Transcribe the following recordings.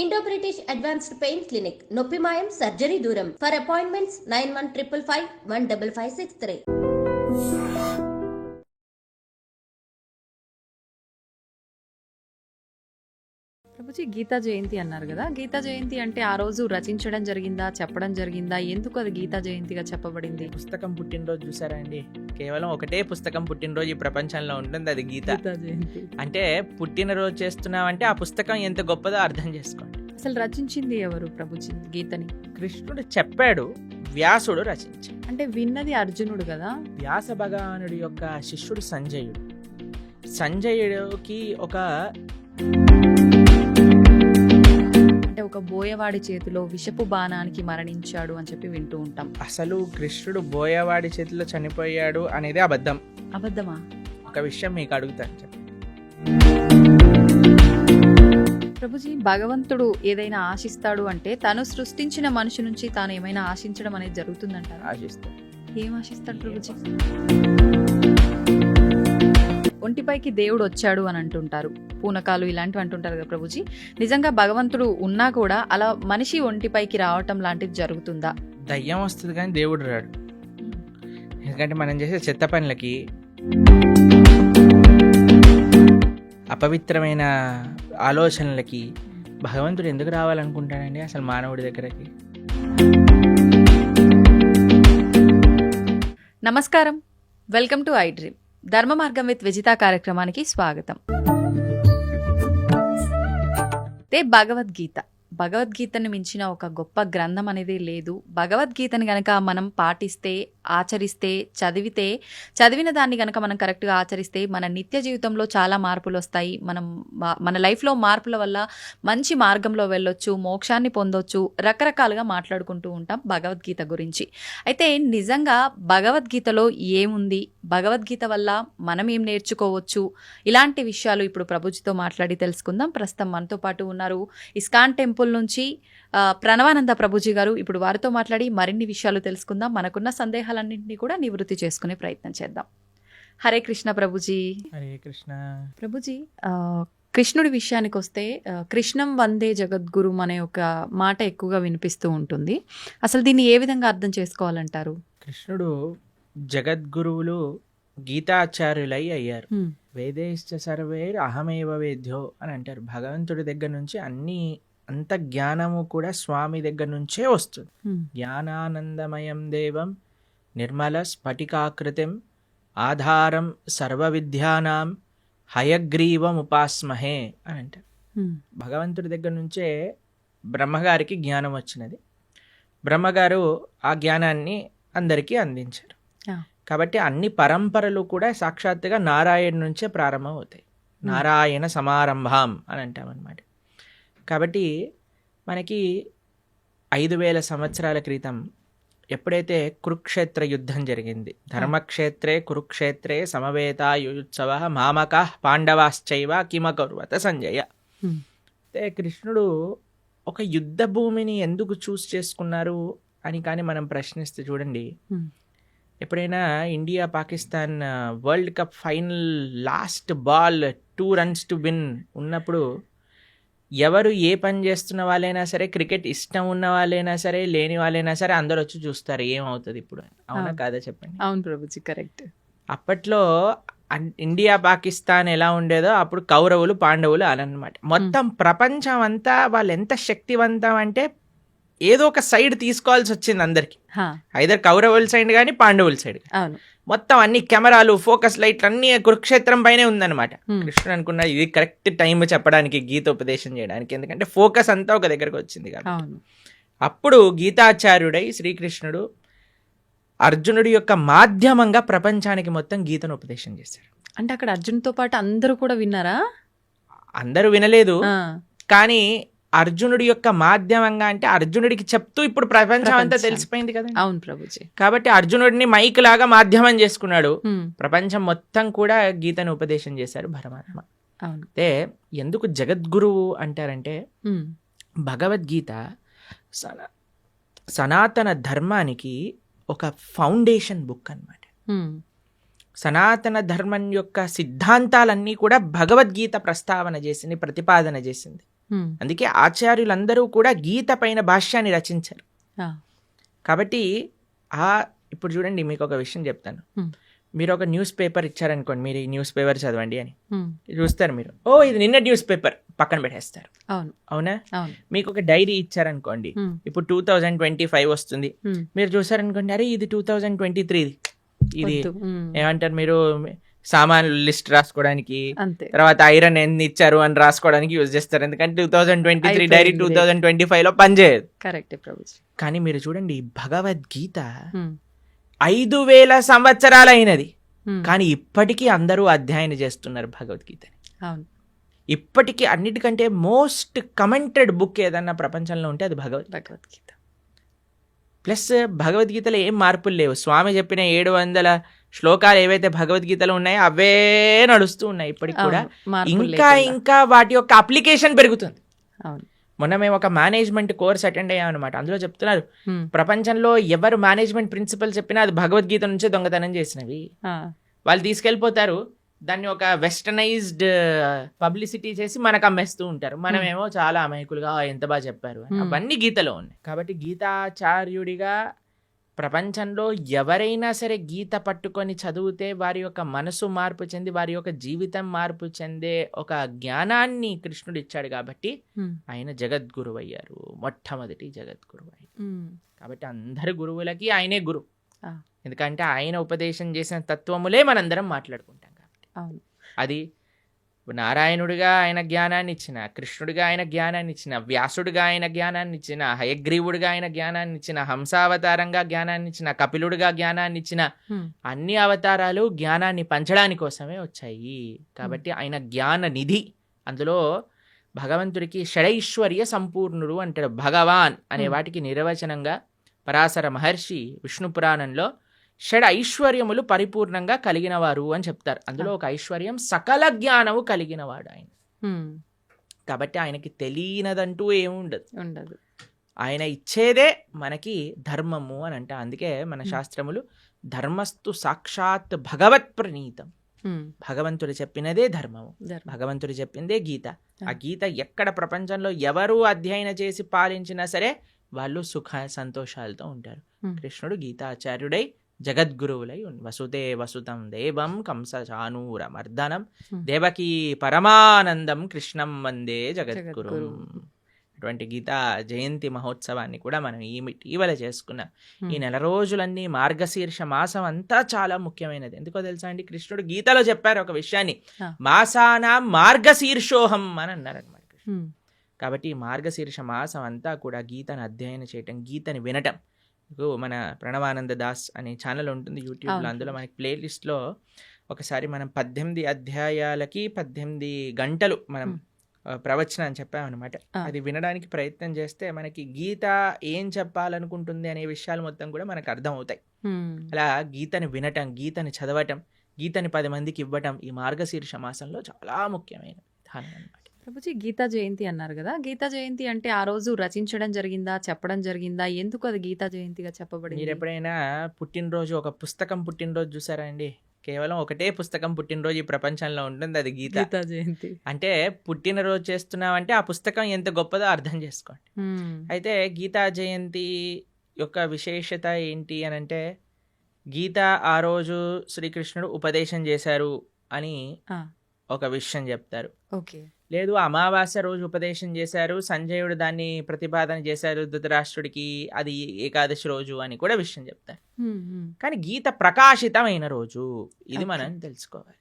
Indo British advanced pain clinic నొప్పి మాయం surgery దూరం ఫర్ అపాయింట్మెంట్స్ 9155515563. ప్రభుజీ గీతా జయంతి అన్నారు కదా, గీతా జయంతి అంటే ఆ రోజు రచించడం జరిగిందా, చెప్పడం జరిగిందా, ఎందుకు అది గీతా జయంతిగా చెప్పబడింది? పుస్తకం పుట్టినరోజు చూసారా అండి? కేవలం ఒకటే పుస్తకం పుట్టినరోజు ఈ ప్రపంచంలో ఉంటుంది, అది గీత. గీతా జయంతి అంటే పుట్టినరోజు చేస్తున్నామంటే ఆ పుస్తకం ఎంత గొప్పదో అర్థం చేసుకోండి. అసలు రచించింది ఎవరు ప్రభుజీ గీతని? కృష్ణుడు చెప్పాడు, వ్యాసుడు రచించాడు. అంటే విన్నది అర్జునుడు కదా. వ్యాస భగవానుడి యొక్క శిష్యుడు సంజయుడు. సంజయుడికి అంటే ఒక బోయవాడి చేతిలో విషపు బాణానికి మరణించాడు అని చెప్పి వింటూ ఉంటాం. అసలు కృష్ణుడు బోయవాడి చేతిలో చనిపోయాడు అనేది అబద్ధం. అబద్ధమా? ఒక విషయం మీకు అడుగుతాను చెప్పండి. ప్రభుజీ, భగవంతుడు ఏదైనా ఆశిస్తాడు అంటే తను సృష్టించిన మనిషి నుంచి తాను ఏమైనా ఆశించడం అనేది జరుగుతుందంటారా? ఆశిస్తాను. ఏం ఆశిస్తాడు ప్రభుజీ? ఒంటిపైకి దేవుడు వచ్చాడు అని అంటుంటారు, పూనకాలు ఇలాంటివి అంటుంటారు కదా ప్రభుజీ. నిజంగా భగవంతుడు ఉన్నా కూడా అలా మనిషి ఒంటిపైకి రావటం లాంటిది జరుగుతుందా? దయ్యం వస్తుంది కానీ దేవుడు రాడు. ఎందుకంటే మనం చేసే చెత్త పనులకి, అపవిత్రమైన ఆలోచనలకి భగవంతుడు ఎందుకు రావాలనుకుంటాడండి అసలు మానవుడి దగ్గరకి? నమస్కారం, వెల్కమ్ టు ఐ డ్రీమ్. ధర్మ మార్గం విత్ విజిత కార్యక్రమానికి స్వాగతం. భగవద్గీతని మించిన ఒక గొప్ప గ్రంథం అనేది లేదు. భగవద్గీతని గనక మనం పాటిస్తే, ఆచరిస్తే, చదివిన దాన్ని గనక మనం కరెక్ట్గా ఆచరిస్తే మన నిత్య జీవితంలో చాలా మార్పులు వస్తాయి. మన లైఫ్లో మార్పుల వల్ల మంచి మార్గంలో వెళ్ళొచ్చు, మోక్షాన్ని పొందొచ్చు. రకరకాలుగా మాట్లాడుకుంటూ ఉంటాం భగవద్గీత గురించి. అయితే నిజంగా భగవద్గీతలో ఏముంది, భగవద్గీత వల్ల మనం ఏం నేర్చుకోవచ్చు, ఇలాంటి విషయాలు ఇప్పుడు ప్రభుజీతో మాట్లాడి తెలుసుకుందాం. ప్రస్తుతం మనతో పాటు ఉన్నారు ఇస్కాన్ టెంపుల్ నుంచి ప్రణవానంద ప్రభుజీ గారు. ఇప్పుడు వారితో మాట్లాడి మరిన్ని విషయాలు తెలుసుకుందాం. మనకున్న సందేహాలన్నింటినీ కూడా నివృత్తి చేసుకునే ప్రయత్నం చేద్దాం. హరే కృష్ణ ప్రభుజీ. హరే కృష్ణ ప్రభుజీ, కృష్ణుడి విషయానికి వస్తే కృష్ణం వందే జగద్గురు అనే ఒక మాట ఎక్కువగా వినిపిస్తూ ఉంటుంది. అసలు దీన్ని ఏ విధంగా అర్థం చేసుకోవాలంటారు? కృష్ణుడు జగద్గురువులు గీతాచార్యులై అయ్యారు. వేదేశ్చ సర్వేర్ అహమేవ వేద్యో అని అంటారు. భగవంతుడి దగ్గర నుంచి అంత జ్ఞానము కూడా స్వామి దగ్గర నుంచే వస్తుంది. జ్ఞానానందమయం దేవం నిర్మల స్ఫటికాకృతిం ఆధారం సర్వ విద్యానాం హయగ్రీవం ఉపాస్మహే అని అంటారు. భగవంతుడి దగ్గర నుంచే బ్రహ్మగారికి జ్ఞానం వచ్చినది. బ్రహ్మగారు ఆ జ్ఞానాన్ని అందరికీ అందించారు. కాబట్టి అన్ని పరంపరలు కూడా సాక్షాత్తుగా నారాయణ నుంచే ప్రారంభం అవుతాయి. నారాయణ సమారంభం అని అంటామన్నమాట. కాబట్టి మనకి 5000 సంవత్సరాల క్రితం ఎప్పుడైతే కురుక్షేత్ర యుద్ధం జరిగింది, ధర్మక్షేత్రే కురుక్షేత్రే సమవేతాయుత్సవ మామకః పాండవాశ్చైవ కిమకర్వత సంజయ. అయితే కృష్ణుడు ఒక యుద్ధ భూమిని ఎందుకు చూస్ చేసుకున్నారు అని కానీ మనం ప్రశ్నిస్తే చూడండి, ఎప్పుడైనా India Pakistan world cup final last ball 2 runs to win ఉన్నప్పుడు ఎవరు ఏ పని చేస్తున్న వాళ్ళైనా సరే, క్రికెట్ ఇష్టం ఉన్న వాళ్ళైనా సరే, లేని వాళ్ళైనా సరే అందరు వచ్చి చూస్తారు ఏమవుతుంది ఇప్పుడు. అవునా కాదా చెప్పండి? అవును ప్రభుజీ, కరెక్ట్. అప్పట్లో ఇండియా పాకిస్తాన్ ఎలా ఉండేదో అప్పుడు కౌరవులు పాండవులు అనమాట. మొత్తం ప్రపంచం అంతా వాళ్ళు ఎంత శక్తివంతం అంటే ఏదో ఒక సైడ్ తీసుకోవాల్సి వచ్చింది అందరికి. ఐదర్ కౌరవుల సైడ్ కానీ పాండవుల సైడ్. మొత్తం అన్ని కెమెరాలు, ఫోకస్ లైట్లు అన్ని కురుక్షేత్రం పైనే ఉందన్నమాట. కృష్ణుడు అనుకున్నా ఇది కరెక్ట్ టైం చెప్పడానికి, గీతోపదేశం చేయడానికి, ఎందుకంటే ఫోకస్ అంతా ఒక దగ్గరకు వచ్చింది కాబట్టి. అప్పుడు గీతాచార్యుడై శ్రీకృష్ణుడు అర్జునుడి యొక్క మాధ్యమంగా ప్రపంచానికి మొత్తం గీతను ఉపదేశం చేశాడు. అంటే అక్కడ అర్జునుడితో పాటు అందరూ కూడా విన్నారా? అందరూ వినలేదు, కానీ అర్జునుడి యొక్క మాధ్యమంగా, అంటే అర్జునుడికి చెప్తూ ఇప్పుడు ప్రపంచం అంతా తెలిసిపోయింది కదా. అవును ప్రభుజీ. కాబట్టి అర్జునుడిని మైక్ లాగా మాధ్యమం చేసుకున్నాడు. ప్రపంచం మొత్తం కూడా గీతను ఉపదేశం చేశారు పరమాత్మ. అయితే ఎందుకు జగద్గురువు అంటారంటే, భగవద్గీత సనాతన ధర్మానికి ఒక ఫౌండేషన్ బుక్ అన్నమాట. సనాతన ధర్మం యొక్క సిద్ధాంతాలన్నీ కూడా భగవద్గీత ప్రస్తావన చేసింది, ప్రతిపాదన చేసింది. అందుకే ఆచార్యులందరూ కూడా గీత పైన భాష్యాన్ని రచించారు. కాబట్టి ఇప్పుడు చూడండి, మీకు ఒక విషయం చెప్తాను. మీరు ఒక న్యూస్ పేపర్ ఇచ్చారనుకోండి, మీరు ఈ న్యూస్ పేపర్ చదవండి అని చూస్తారు మీరు, ఇది నిన్న న్యూస్ పేపర్ పక్కన పెట్టేస్తారు. అవునా? మీకు ఒక డైరీ ఇచ్చారనుకోండి, ఇప్పుడు 2025 వస్తుంది, మీరు చూసారనుకోండి, అరే ఇది 2023, ఇది ఏమంటారు మీరు, సామాన్లు లిస్ట్ రాసుకోవడానికి, తర్వాత ఐరన్ ఎన్ని ఇచ్చారు అని రాసుకోవడానికి యూజ్ చేస్తారు. ఎందుకంటే 2023 డైరీ 2025 లో పనిచేయదు. కానీ మీరు చూడండి, భగవద్గీత 5000 సంవత్సరాలు అయినది, కానీ ఇప్పటికీ అందరూ అధ్యయనం చేస్తున్నారు భగవద్గీతని. ఇప్పటికీ అన్నిటికంటే మోస్ట్ కమెంటెడ్ బుక్ ఏదన్నా ప్రపంచంలో ఉంటే అది భగవద్గీత. ప్లస్ భగవద్గీతలో ఏం మార్పులు లేవు. స్వామి చెప్పిన 700 శ్లోకాలు ఏవైతే భగవద్గీతలో ఉన్నాయో అవే నడుస్తూ ఉన్నాయి ఇప్పటికి కూడా. ఇంకా వాటి యొక్క అప్లికేషన్ పెరుగుతుంది. మొన్న మేము ఒక మేనేజ్మెంట్ కోర్స్ అటెండ్ అయ్యామన్నమాట. అందులో చెప్తున్నారు, ప్రపంచంలో ఎవరు మేనేజ్మెంట్ ప్రిన్సిపల్ చెప్పినా అది భగవద్గీత నుంచే దొంగతనం చేసినవి. వాళ్ళు తీసుకెళ్ళిపోతారు, దాన్ని ఒక వెస్టర్నైజ్డ్ పబ్లిసిటీ చేసి మనకు అమ్మేస్తూ ఉంటారు. మనమేమో చాలా అమాయకులుగా ఎంత బాగా చెప్పారు అని. అవన్నీ గీతలో ఉన్నాయి. కాబట్టి గీతాచార్యుడిగా ప్రపంచంలో ఎవరైనా సరే గీత పట్టుకొని చదివితే వారి యొక్క మనసు మార్పు చెంది, వారి యొక్క జీవితం మార్పు చెందే ఒక జ్ఞానాన్ని కృష్ణుడు ఇచ్చాడు. కాబట్టి ఆయన జగద్గురువు అయ్యారు, మొట్టమొదటి జగద్గురువు అయ్యారు. కాబట్టి అందరు గురువులకి ఆయనే గురువు. ఎందుకంటే ఆయన ఉపదేశం చేసిన తత్వములే మనందరం మాట్లాడుకుంటాం కాబట్టి. అది నారాయణుడిగా ఆయన జ్ఞానాన్ని ఇచ్చిన, కృష్ణుడిగా ఆయన జ్ఞానాన్ని ఇచ్చిన, వ్యాసుడిగా ఆయన జ్ఞానాన్ని ఇచ్చిన, హయగ్రీవుడిగా ఆయన జ్ఞానాన్ని ఇచ్చిన, హంసావతారంగా జ్ఞానాన్ని ఇచ్చిన, కపిలుడిగా జ్ఞానాన్ని ఇచ్చిన, అన్ని అవతారాలు జ్ఞానాన్ని పంచడానికి కోసమే వచ్చాయి. కాబట్టి ఆయన జ్ఞాన నిధి. అందులో భగవంతుడికి షడైశ్వర్య సంపూర్ణుడు అంటాడు. భగవాన్ అనే వాటికి నిర్వచనంగా పరాశర మహర్షి విష్ణు పురాణంలో షడ్ ఐశ్వర్యములు పరిపూర్ణంగా కలిగిన వారు అని చెప్తారు. అందులో ఒక ఐశ్వర్యం సకల జ్ఞానము కలిగినవాడు ఆయన. కాబట్టి ఆయనకి తెలియనదంటూ ఏముండదు. ఆయన ఇచ్చేదే మనకి ధర్మము అని అంట. అందుకే మన శాస్త్రములు ధర్మస్తు సాక్షాత్ భగవత్ ప్రణీతం. భగవంతుడు చెప్పినదే ధర్మము, భగవంతుడు చెప్పిందే గీత. ఆ గీత ఎక్కడ ప్రపంచంలో ఎవరు అధ్యయనం చేసి పాలించినా సరే వాళ్ళు సుఖ సంతోషాలతో ఉంటారు. కృష్ణుడు గీతాచార్యుడై జగద్గురువులై వసుదే వసుతం దేవం కంస చానూర మర్దనం దేవకీ పరమానందం కృష్ణం వందే జగద్గురు. అటువంటి గీతా జయంతి మహోత్సవాన్ని కూడా మనం ఇటీవల చేసుకున్న ఈ నెల రోజులన్నీ మార్గశీర్ష మాసం అంతా చాలా ముఖ్యమైనది. ఎందుకో తెలుసా అండి, కృష్ణుడు గీతలో చెప్పారు ఒక విషయాన్ని, మాసానా మార్గశీర్షోహం అని అన్నారనమాట. కాబట్టి ఈ మార్గశీర్ష మాసం అంతా కూడా గీతను అధ్యయనం చేయటం, గీతని వినటం. మన ప్రణవానంద దాస్ అనే ఛానల్ ఉంటుంది యూట్యూబ్లో. అందులో మనకి ప్లేలిస్ట్లో ఒకసారి మనం 18 అధ్యాయాలకి 18 గంటలు మనం ప్రవచనం అని చెప్పామన్నమాట. అది వినడానికి ప్రయత్నం చేస్తే మనకి గీత ఏం చెప్పాలనుకుంటుంది అనే విషయాలు మొత్తం కూడా మనకు అర్థమవుతాయి. అలా గీతని వినటం, గీతని చదవటం, గీతని 10 మందికి ఇవ్వటం ఈ మార్గశీర్ష మాసంలో చాలా ముఖ్యమైన విధానం అన్నమాట. ప్రభుజీ, గీతా జయంతి అన్నారు కదా, గీతా జయంతి అంటే ఆ రోజు రచించడం జరిగిందా, చెప్పడం జరిగిందా, ఎందుకు అది గీతా జయంతిగా చెప్పబడింది? మీరు ఎప్పుడైనా పుట్టినరోజు, ఒక పుస్తకం పుట్టినరోజు చూసారా అండి? కేవలం ఒకటే పుస్తకం పుట్టినరోజు ఈ ప్రపంచంలో ఉంటుంది, అది గీతా జయంతి. అంటే పుట్టినరోజు చేస్తున్నామంటే ఆ పుస్తకం ఎంత గొప్పదో అర్థం చేసుకోండి. అయితే గీతా జయంతి యొక్క విశేషత ఏంటి అని అంటే, గీత ఆ రోజు శ్రీకృష్ణుడు ఉపదేశం చేశారు అని ఒక విషయం చెప్తారు. లేదు, అమావాస్య రోజు ఉపదేశం చేశారు, సంజయుడు దాన్ని ప్రతిపాదన చేశారు ధృతరాష్ట్రుడికి, అది ఏకాదశి రోజు అని కూడా విషయం చెప్తారు. కానీ గీత ప్రకాశితమైన రోజు ఇది మనం తెలుసుకోవాలి.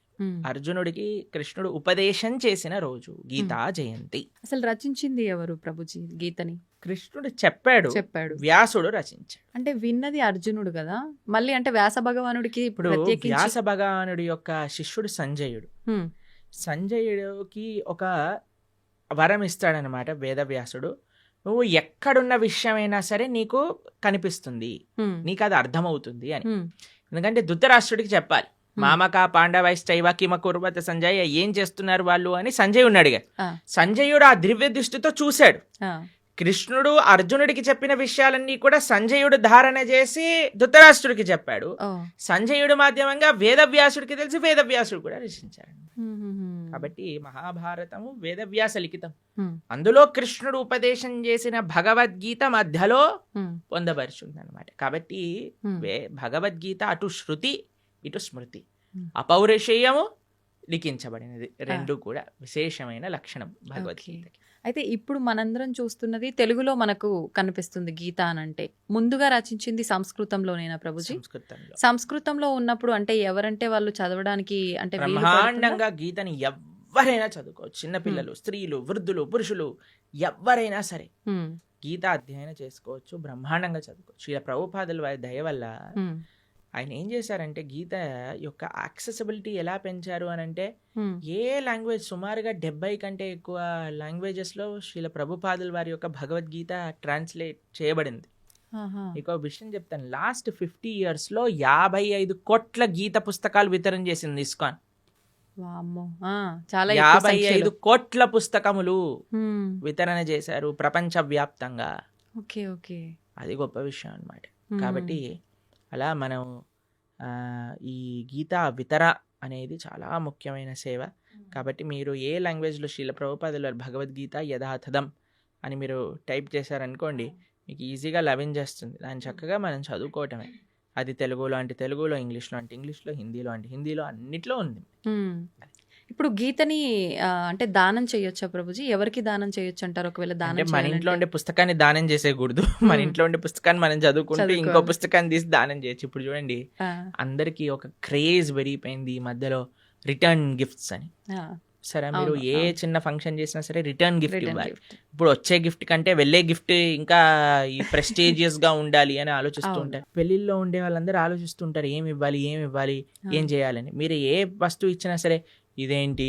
అర్జునుడికి కృష్ణుడు ఉపదేశం చేసిన రోజు గీతా జయంతి. అసలు రచించింది ఎవరు ప్రభుజీ గీతని? కృష్ణుడు చెప్పాడు, వ్యాసుడు రచించాడు. అంటే విన్నది అర్జునుడు కదా, మళ్ళీ అంటే వ్యాస భగవానుడికి ఇప్పుడు వ్యాస భగవానుడి యొక్క శిష్యుడు సంజయుడు. సంజయుడికి ఒక వరం ఇస్తాడనమాట వేదవ్యాసుడు. నువ్వు ఎక్కడున్న విషయమైనా సరే నీకు కనిపిస్తుంది, నీకు అది అర్థమవుతుంది అని. ఎందుకంటే ధృతరాష్ట్రుడికి చెప్పాలి, మామక పాండవైశ్చైవ కిమ కుర్వత సంజయ్, ఏం చేస్తున్నారు వాళ్ళు అని సంజయుడిని అడిగాడు. సంజయుడు ఆ దివ్య దృష్టితో చూశాడు. కృష్ణుడు అర్జునుడికి చెప్పిన విషయాలన్నీ కూడా సంజయుడు ధారణ చేసి ధృతరాష్ట్రుడికి చెప్పాడు. సంజయుడు మాధ్యమంగా వేదవ్యాసుడికి తెలిసి వేదవ్యాసుడు కూడా రచించాడు. కాబట్టి మహాభారతము వేదవ్యాస లిఖితం. Hmm. అందులో కృష్ణుడు ఉపదేశం చేసిన భగవద్గీత మధ్యలో Hmm. పొందపరుచుంది అనమాట. కాబట్టి Hmm. భగవద్గీత అటు శృతి ఇటు స్మృతి, Hmm. అపౌరుషేయము లిఖించబడినది. రెండు కూడా విశేషమైన లక్షణం భగవద్గీతకి. అయితే ఇప్పుడు మనందరం చూస్తున్నది తెలుగులో మనకు కనిపిస్తుంది గీత అనంటే. ముందుగా రచించింది సంస్కృతంలోనేనా ప్రభుజీ? సంస్కృతంలో సంస్కృతంలో ఉన్నప్పుడు అంటే ఎవరంటే వాళ్ళు చదవడానికి అంటే వీలు పడుతుందా? బ్రహ్మాండంగా గీతని ఎవ్వరైనా చదువుకోవచ్చు. చిన్నపిల్లలు, స్త్రీలు, వృద్ధులు, పురుషులు ఎవ్వరైనా సరే Hmm. గీత అధ్యయనం చేసుకోవచ్చు, బ్రహ్మాండంగా చదువుకోవచ్చు. ఇలా ప్రభుపాదుల వారి దయ వల్ల Hmm. ఆయన ఏం చేశారంటే గీత యొక్క యాక్సెసిబిలిటీ ఎలా పెంచారు అని అంటే, Hmm. ఏ లాంగ్వేజ్ సుమారుగా 70 కంటే ఎక్కువ లాంగ్వేజెస్లో శ్రీల ప్రభుపాదుల వారి యొక్క భగవద్గీత ట్రాన్స్లేట్ చేయబడింది. ఆహా. మీకు ఒక విషయం చెప్తాను. లాస్ట్ 50 yearsలో 55 కోట్ల గీత పుస్తకాలు వితరణ చేసింది ఇస్కాన్. వామ్మో. చాలా ఎక్కువ 55 సంఖ్యలో. కోట్ల పుస్తకములు Hmm. వితరణ చేశారు ప్రపంచవ్యాప్తంగా. Okay okay. అది గొప్ప విషయం అన్నమాట. Hmm. కాబట్టి అలా మనం ఈ గీతా వితర అనేది చాలా ముఖ్యమైన సేవ. కాబట్టి మీరు ఏ లాంగ్వేజ్లో శ్రీల ప్రభుపాదుల వారి భగవద్గీత యథాతథం అని మీరు టైప్ చేశారనుకోండి, మీకు ఈజీగా లభించేస్తుంది. దాన్ని చక్కగా మనం చదువుకోవటమే. అది తెలుగులో అంటే తెలుగులో, ఇంగ్లీష్లో అంటే ఇంగ్లీష్లో, హిందీలో అంటే హిందీలో, అన్నిట్లో ఉంది. Hmm. ఇప్పుడు గీతని అంటే దానం చేయొచ్చా ప్రభుజీ? ఎవరికి దానం చేయొచ్చు అంటారు ఒకవేళ అంటే దానం మన ఇంట్లో చేయాలంటే? ఉండే పుస్తకాన్ని దానం చేసేయకూడదు. మన ఇంట్లో ఉండే పుస్తకాన్ని మనం చదువుకుంటూ ఇంకో చదువుకోవాలి. పుస్తకాన్ని తీసి దానం చేయొచ్చు. ఇప్పుడు చూడండి, ఆ, అందరికీ ఒక క్రేజ్ పెరిగిపోయింది ఈ మధ్యలో, రిటర్న్ గిఫ్ట్స్ అని. ఆ, సరే, మీరు అవును, ఏ అవును. చిన్న ఫంక్షన్ చేసినా సరే రిటర్న్ గిఫ్ట్ రిటర్న్ ఇవ్వాలి. గిఫ్ట్. ఇప్పుడు వచ్చే గిఫ్ట్ కంటే వెళ్ళే గిఫ్ట్ ఇంకా ఈ ప్రెస్టీజియస్ గా ఉండాలి అని ఆలోచిస్తూ అవును. ఉంటారు. పెళ్లిల్లో ఉండే వాళ్ళందరూ ఆలోచిస్తుంటారు ఏమి ఇవ్వాలి, ఏం చేయాలని. మీరు ఏ వస్తువు ఇచ్చినా సరే ఇదేంటి,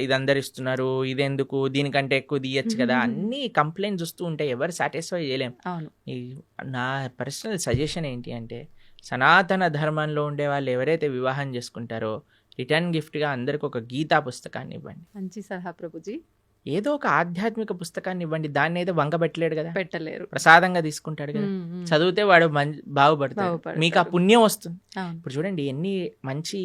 ఇది అందరు ఇస్తున్నారు, ఇదెందుకు, దీనికంటే ఎక్కువ తీయచ్చు కదా, అన్ని కంప్లైంట్స్ వస్తూ ఉంటాయి. ఎవరు సాటిస్ఫై చేయలేం. అవును. నా పర్సనల్ సజెషన్ ఏంటి అంటే, సనాతన ధర్మంలో ఉండే వాళ్ళు ఎవరైతే వివాహం చేసుకుంటారో రిటర్న్ గిఫ్ట్గా అందరికి ఒక గీతా పుస్తకాన్ని ఇవ్వండి. మంచి సలహా ప్రభుజీ. ఏదో ఒక ఆధ్యాత్మిక పుస్తకాన్ని ఇవ్వండి. దాన్ని ఏదో వంక పెట్టలేడు కదా, పెట్టలేరు. ప్రసాదంగా తీసుకుంటాడు కదా. Hmm, hmm. చదివితే వాడు బాగుపడతాడు, బాగుపడతాడు. మీకు ఆ పుణ్యం వస్తుంది. అవును. ఇప్పుడు చూడండి ఎన్ని మంచి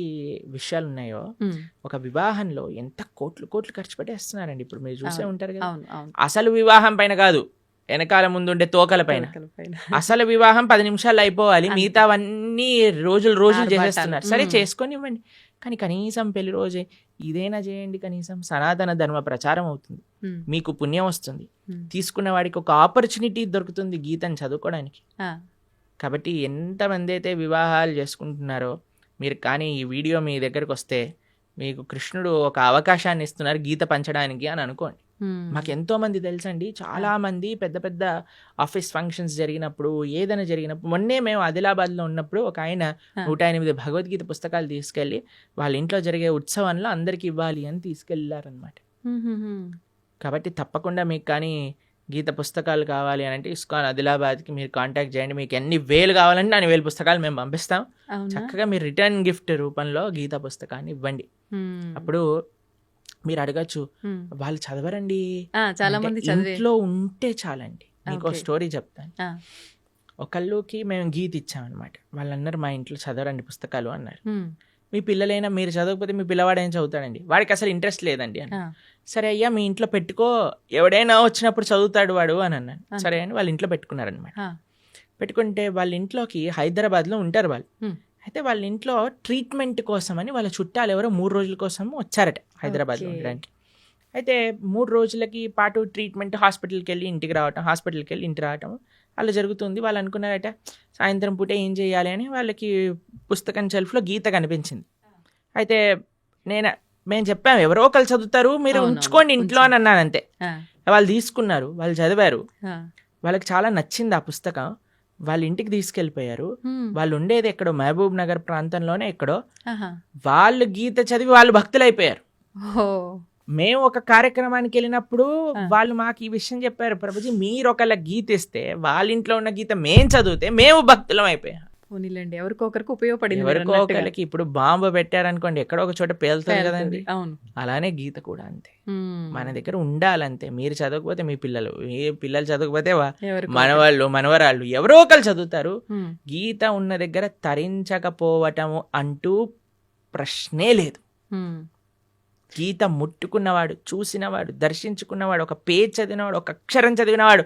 విషయాలు ఉన్నాయో. Hmm. ఒక వివాహంలో ఎంత కోట్లు ఖర్చు పెట్టేస్తున్నారండి. ఇప్పుడు మీరు చూసే అవును. ఉంటారు కదా. అవును అవును. అసలు వివాహం పైన కాదు, వెనకాల ముందుండే తోకల పైన. తోకలపైన. అసలు వివాహం 10 నిమిషాలు అయిపోవాలి, అంతే. మిగతావన్నీ రోజులు ఆర్భాటాలు. చేసేస్తున్నారు. సరే, మ్మ్. చేసుకొని ఇవ్వండి, కానీ కనీసం పెళ్లి రోజే ఇదైనా చేయండి. కనీసం సనాతన ధర్మ ప్రచారం అవుతుంది, Hmm. మీకు పుణ్యం వస్తుంది, Hmm. తీసుకున్న వాడికి ఒక ఆపర్చునిటీ దొరుకుతుంది గీతను చదువుకోవడానికి. ఆ, కాబట్టి ఎంతమంది అయితే వివాహాలు చేసుకుంటున్నారో మీరు, కానీ ఈ వీడియో మీ దగ్గరకు వస్తే మీకు కృష్ణుడు ఒక అవకాశాన్ని ఇస్తున్నారు గీత పంచడానికి అని అనుకోండి. hmm. మాకు ఎంతో మంది తెలుసండి, చాలా మంది పెద్ద పెద్ద ఆఫీస్ ఫంక్షన్స్ జరిగినప్పుడు, ఏదైనా జరిగినప్పుడు, మొన్నే మేము ఆదిలాబాద్లో ఉన్నప్పుడు ఒక ఆయన 108 భగవద్గీత పుస్తకాలు తీసుకెళ్ళి వాళ్ళ ఇంట్లో జరిగే ఉత్సవంలో అందరికి ఇవ్వాలి అని తీసుకెళ్ళారనమాట. Hmm, hmm, hmm. కాబట్టి తప్పకుండా మీకు కానీ గీత పుస్తకాలు కావాలి అని అంటే ఇస్కాన్ ఆదిలాబాద్కి మీరు కాంటాక్ట్ చేయండి. మీకు ఎన్ని వేలు కావాలంటే అన్ని వేలు పుస్తకాలు మేము పంపిస్తాం. అవునా? చక్కగా మీరు రిటర్న్ గిఫ్ట్ రూపంలో గీత పుస్తకాన్ని ఇవ్వండి. Hmm. అప్పుడు మీరు అడగచ్చు, Hmm. వాళ్ళు చదవరండి చాలా అంటే మంది చదివే. ఇంట్లో ఉంటే చాలండి. మీకు Okay. స్టోరీ చెప్తాను. ఆ. ఒకళ్ళకి మేము గీత ఇచ్చామన్నమాట. వాళ్ళు అన్నారు మా ఇంట్లో చదవరండి పుస్తకాలు అన్నారు. Hmm. మీ పిల్లలైనా మీరు చదవకపోతే మీ పిల్లవాడు ఏం చదువుతాడండి, వాడికి అసలు ఇంట్రెస్ట్ లేదండి అని. ఆ. సరే అయ్యా మీ ఇంట్లో పెట్టుకో, ఎవడైనా వచ్చినప్పుడు చదువుతాడు వాడు అని అన్నాను. ఆ. సరే అని వాళ్ళ ఇంట్లో పెట్టుకున్నారనమాట. ఆ. పెట్టుకుంటే వాళ్ళ ఇంట్లోకి హైదరాబాద్లో ఉంటారు వాళ్ళు. Hmm. అయితే వాళ్ళ ఇంట్లో ట్రీట్మెంట్ కోసం అని వాళ్ళ చుట్టాలు ఎవరో 3 రోజుల కోసం వచ్చారట హైదరాబాద్లో Okay. ఉండడానికి. అయితే 3 రోజులకి పాటు ట్రీట్మెంట్, హాస్పిటల్కి వెళ్ళి ఇంటికి రావటం, హాస్పిటల్కి వెళ్ళి ఇంటికి రావటం అలా జరుగుతుంది. వాళ్ళు అనుకున్నారట సాయంత్రం పూట ఏం చేయాలి అని. వాళ్ళకి పుస్తకం షెల్ఫ్లో గీత కనిపించింది. అయితే మేము చెప్పాము ఎవరో ఒకరు చదువుతారు, మీరు అవునవును, ఉంచుకోండి ఇంట్లో అని అన్నాను అంతే. ఆ. వాళ్ళు తీసుకున్నారు, వాళ్ళు చదివారు, ఆ. వాళ్ళకి చాలా నచ్చింది ఆ పుస్తకం. వాళ్ళ ఇంటికి తీసుకెళ్ళిపోయారు. Hmm. వాళ్ళు ఉండేది ఎక్కడో మహబూబ్ నగర్ ప్రాంతంలోనే ఎక్కడో. ఆహా. వాళ్ళు గీత చదివి వాళ్ళు భక్తులైపోయారు. ఓ. మేము ఒక కార్యక్రమానికి వెళ్ళినప్పుడు ఆ. వాళ్ళు మాకు ఈ విషయం చెప్పారు, ప్రభుజీ మీరు ఒకళ్ళ గీత ఇస్తే వాళ్ళ ఇంట్లో ఉన్న గీత మేం చదివితే మేము భక్తులం అయిపోయాం. పోనీలేండి, ఎవరికొకరికి ఉపయోగపడింది మీరు ఎవరికో అన్నట్టుగా. ఒకళ్ళకి ఇప్పుడు బాంబు పెట్టారనుకోండి ఎక్కడో ఒక చోట పేలుతుంది పేలుతుంది. కదండి. అవును. అలానే గీత కూడా అంతే, Hmm. మన దగ్గర ఉండాలంతే. మీరు చదవకపోతే మీ పిల్లలు, ఏ పిల్లలు చదవకపోతే ఎవరికొకరికి. మనవాళ్ళు మనవరాళ్ళు ఎవరో ఒకళ్ళు చదువుతారు. Hmm. గీత ఉన్న దగ్గర తరించకపోవటము అంటూ ప్రశ్నే లేదు. Hmm. గీత ముట్టుకున్నవాడు, చూసినవాడు, దర్శించుకున్నవాడు, ఒక పేజ్ చదివినవాడు, ఒక అక్షరం చదివినవాడు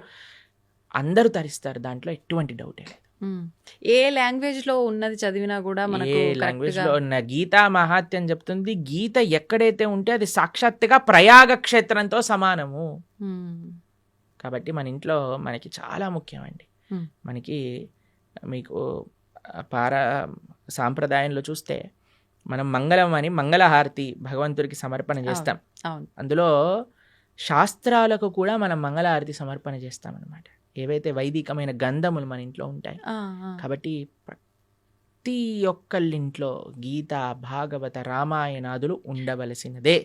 అందరూ తరిస్తారు. దాంట్లో ఎటువంటి డౌటే లేదు. ఏ లాంగ్వేజ్ లో ఉన్నది చదివినా కూడా మనకు ఏ లాంగ్వేజ్ లో ఉన్న గీతా మహాత్యం చెప్తుంది. గీత ఎక్కడైతే ఉంటే అది సాక్షాత్తుగా ప్రయాగ క్షేత్రంతో సమానము. కాబట్టి మన ఇంట్లో మనకి చాలా ముఖ్యమండి. మనకి మీకు సాంప్రదాయంలో చూస్తే మనం మంగళం అని మంగళహారతి భగవంతుడికి సమర్పణ చేస్తాం. అందులో శాస్త్రాలకు కూడా మనం మంగళహారతి సమర్పణ చేస్తాం అన్నమాట. ఏవైతే వైదికమైన గంధములు మన ఇంట్లో ఉంటాయి. కాబట్టి ప్రతి ఒక్కళ్ళింట్లో గీత, భాగవత, రామాయణాదులు ఉండవలసినదే.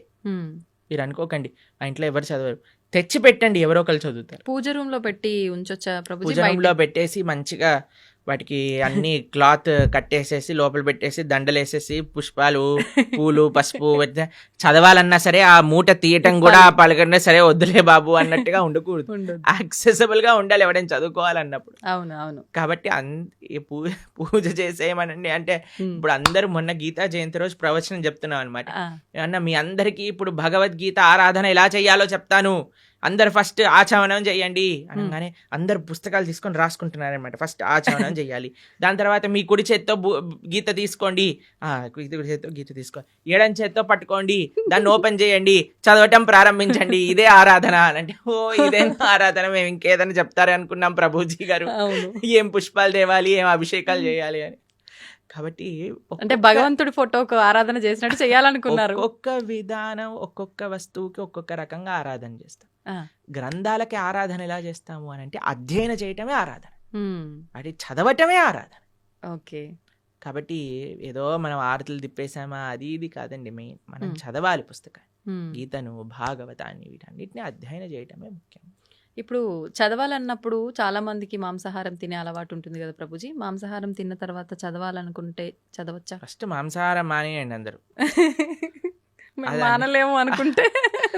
మీరు అనుకోకండి మా ఇంట్లో ఎవరు చదవరు, తెచ్చి పెట్టండి, ఎవరో ఒకరు చదువుతారు. పూజ రూమ్ లో పెట్టి ఉంచొచ్చా ప్రభుజీ? పూజ రూమ్ లో పెట్టేసి మంచిగా వాటికి అన్ని క్లాత్ కట్టేసేసి లోపల పెట్టేసి దండలేసేసి పుష్పాలు, పూలు, పసుపు చదవాలన్నా సరే ఆ మూట తీయటం కూడా పలకన్నా సరే వద్దులే బాబు అన్నట్టుగా ఉండకూడదు. యాక్సెసిబుల్ గా ఉండాలి ఎవడైనా చదువుకోవాలన్నప్పుడు. అవును. కాబట్టి పూజ చేసేయమనండి. అంటే ఇప్పుడు అందరూ మొన్న గీతా జయంతి రోజు ప్రవచనం చెప్తున్నాం అనమాట. అన్న మీ అందరికీ ఇప్పుడు భగవద్గీత ఆరాధన ఎలా చేయాలో చెప్తాను, అందరు ఫస్ట్ ఆచమనం చేయండి అనగానే అందరు పుస్తకాలు తీసుకొని రాసుకుంటున్నారనమాట. ఫస్ట్ ఆచమనం చేయాలి, దాని తర్వాత మీ కుడి చేత్తో గీత తీసుకోండి, కుడి చేత్తో గీత తీసుకోండి, ఎడం చేత్తో పట్టుకోండి, దాన్ని ఓపెన్ చేయండి, చదవటం ప్రారంభించండి, ఇదే ఆరాధన అంటే ఇదే ఆరాధన, మేము ఇంకేదైనా చెప్తారు అనుకున్నాం ప్రభుజీ గారు, ఏం పుష్పాలు తేవాలి, ఏం అభిషేకాలు చేయాలి అని. కాబట్టి అంటే భగవంతుడి ఫోటోకు ఆరాధన చేసినట్టు చేయాలనుకున్నారు. ఒక్కొక్క విధానం ఒక్కొక్క వస్తువుకి ఒక్కొక్క రకంగా ఆరాధన చేస్తాం. గ్రంథాలకి ఆరాధన ఎలా చేస్తాము అని అంటే అధ్యయనం చేయటమే ఆరాధన, అది చదవటమే ఆరాధన. ఓకే. కాబట్టి ఏదో మనం ఆరతులు తిప్పేసామా అది ఇది కాదండి. మెయిన్ మనం చదవాలి పుస్తకాన్ని, గీతను, భాగవతాన్ని, వీటన్నిటిని అధ్యయనం చేయటమే ముఖ్యం. ఇప్పుడు చదవాలన్నప్పుడు చాలా మందికి మాంసాహారం తినే అలవాటు ఉంటుంది కదా ప్రభుజీ. మాంసాహారం తిన్న తర్వాత చదవాలనుకుంటే చదవచ్చా? ఫస్ట్ మాంసాహారం మానేయండి అందరూ. మానలేము అనుకుంటే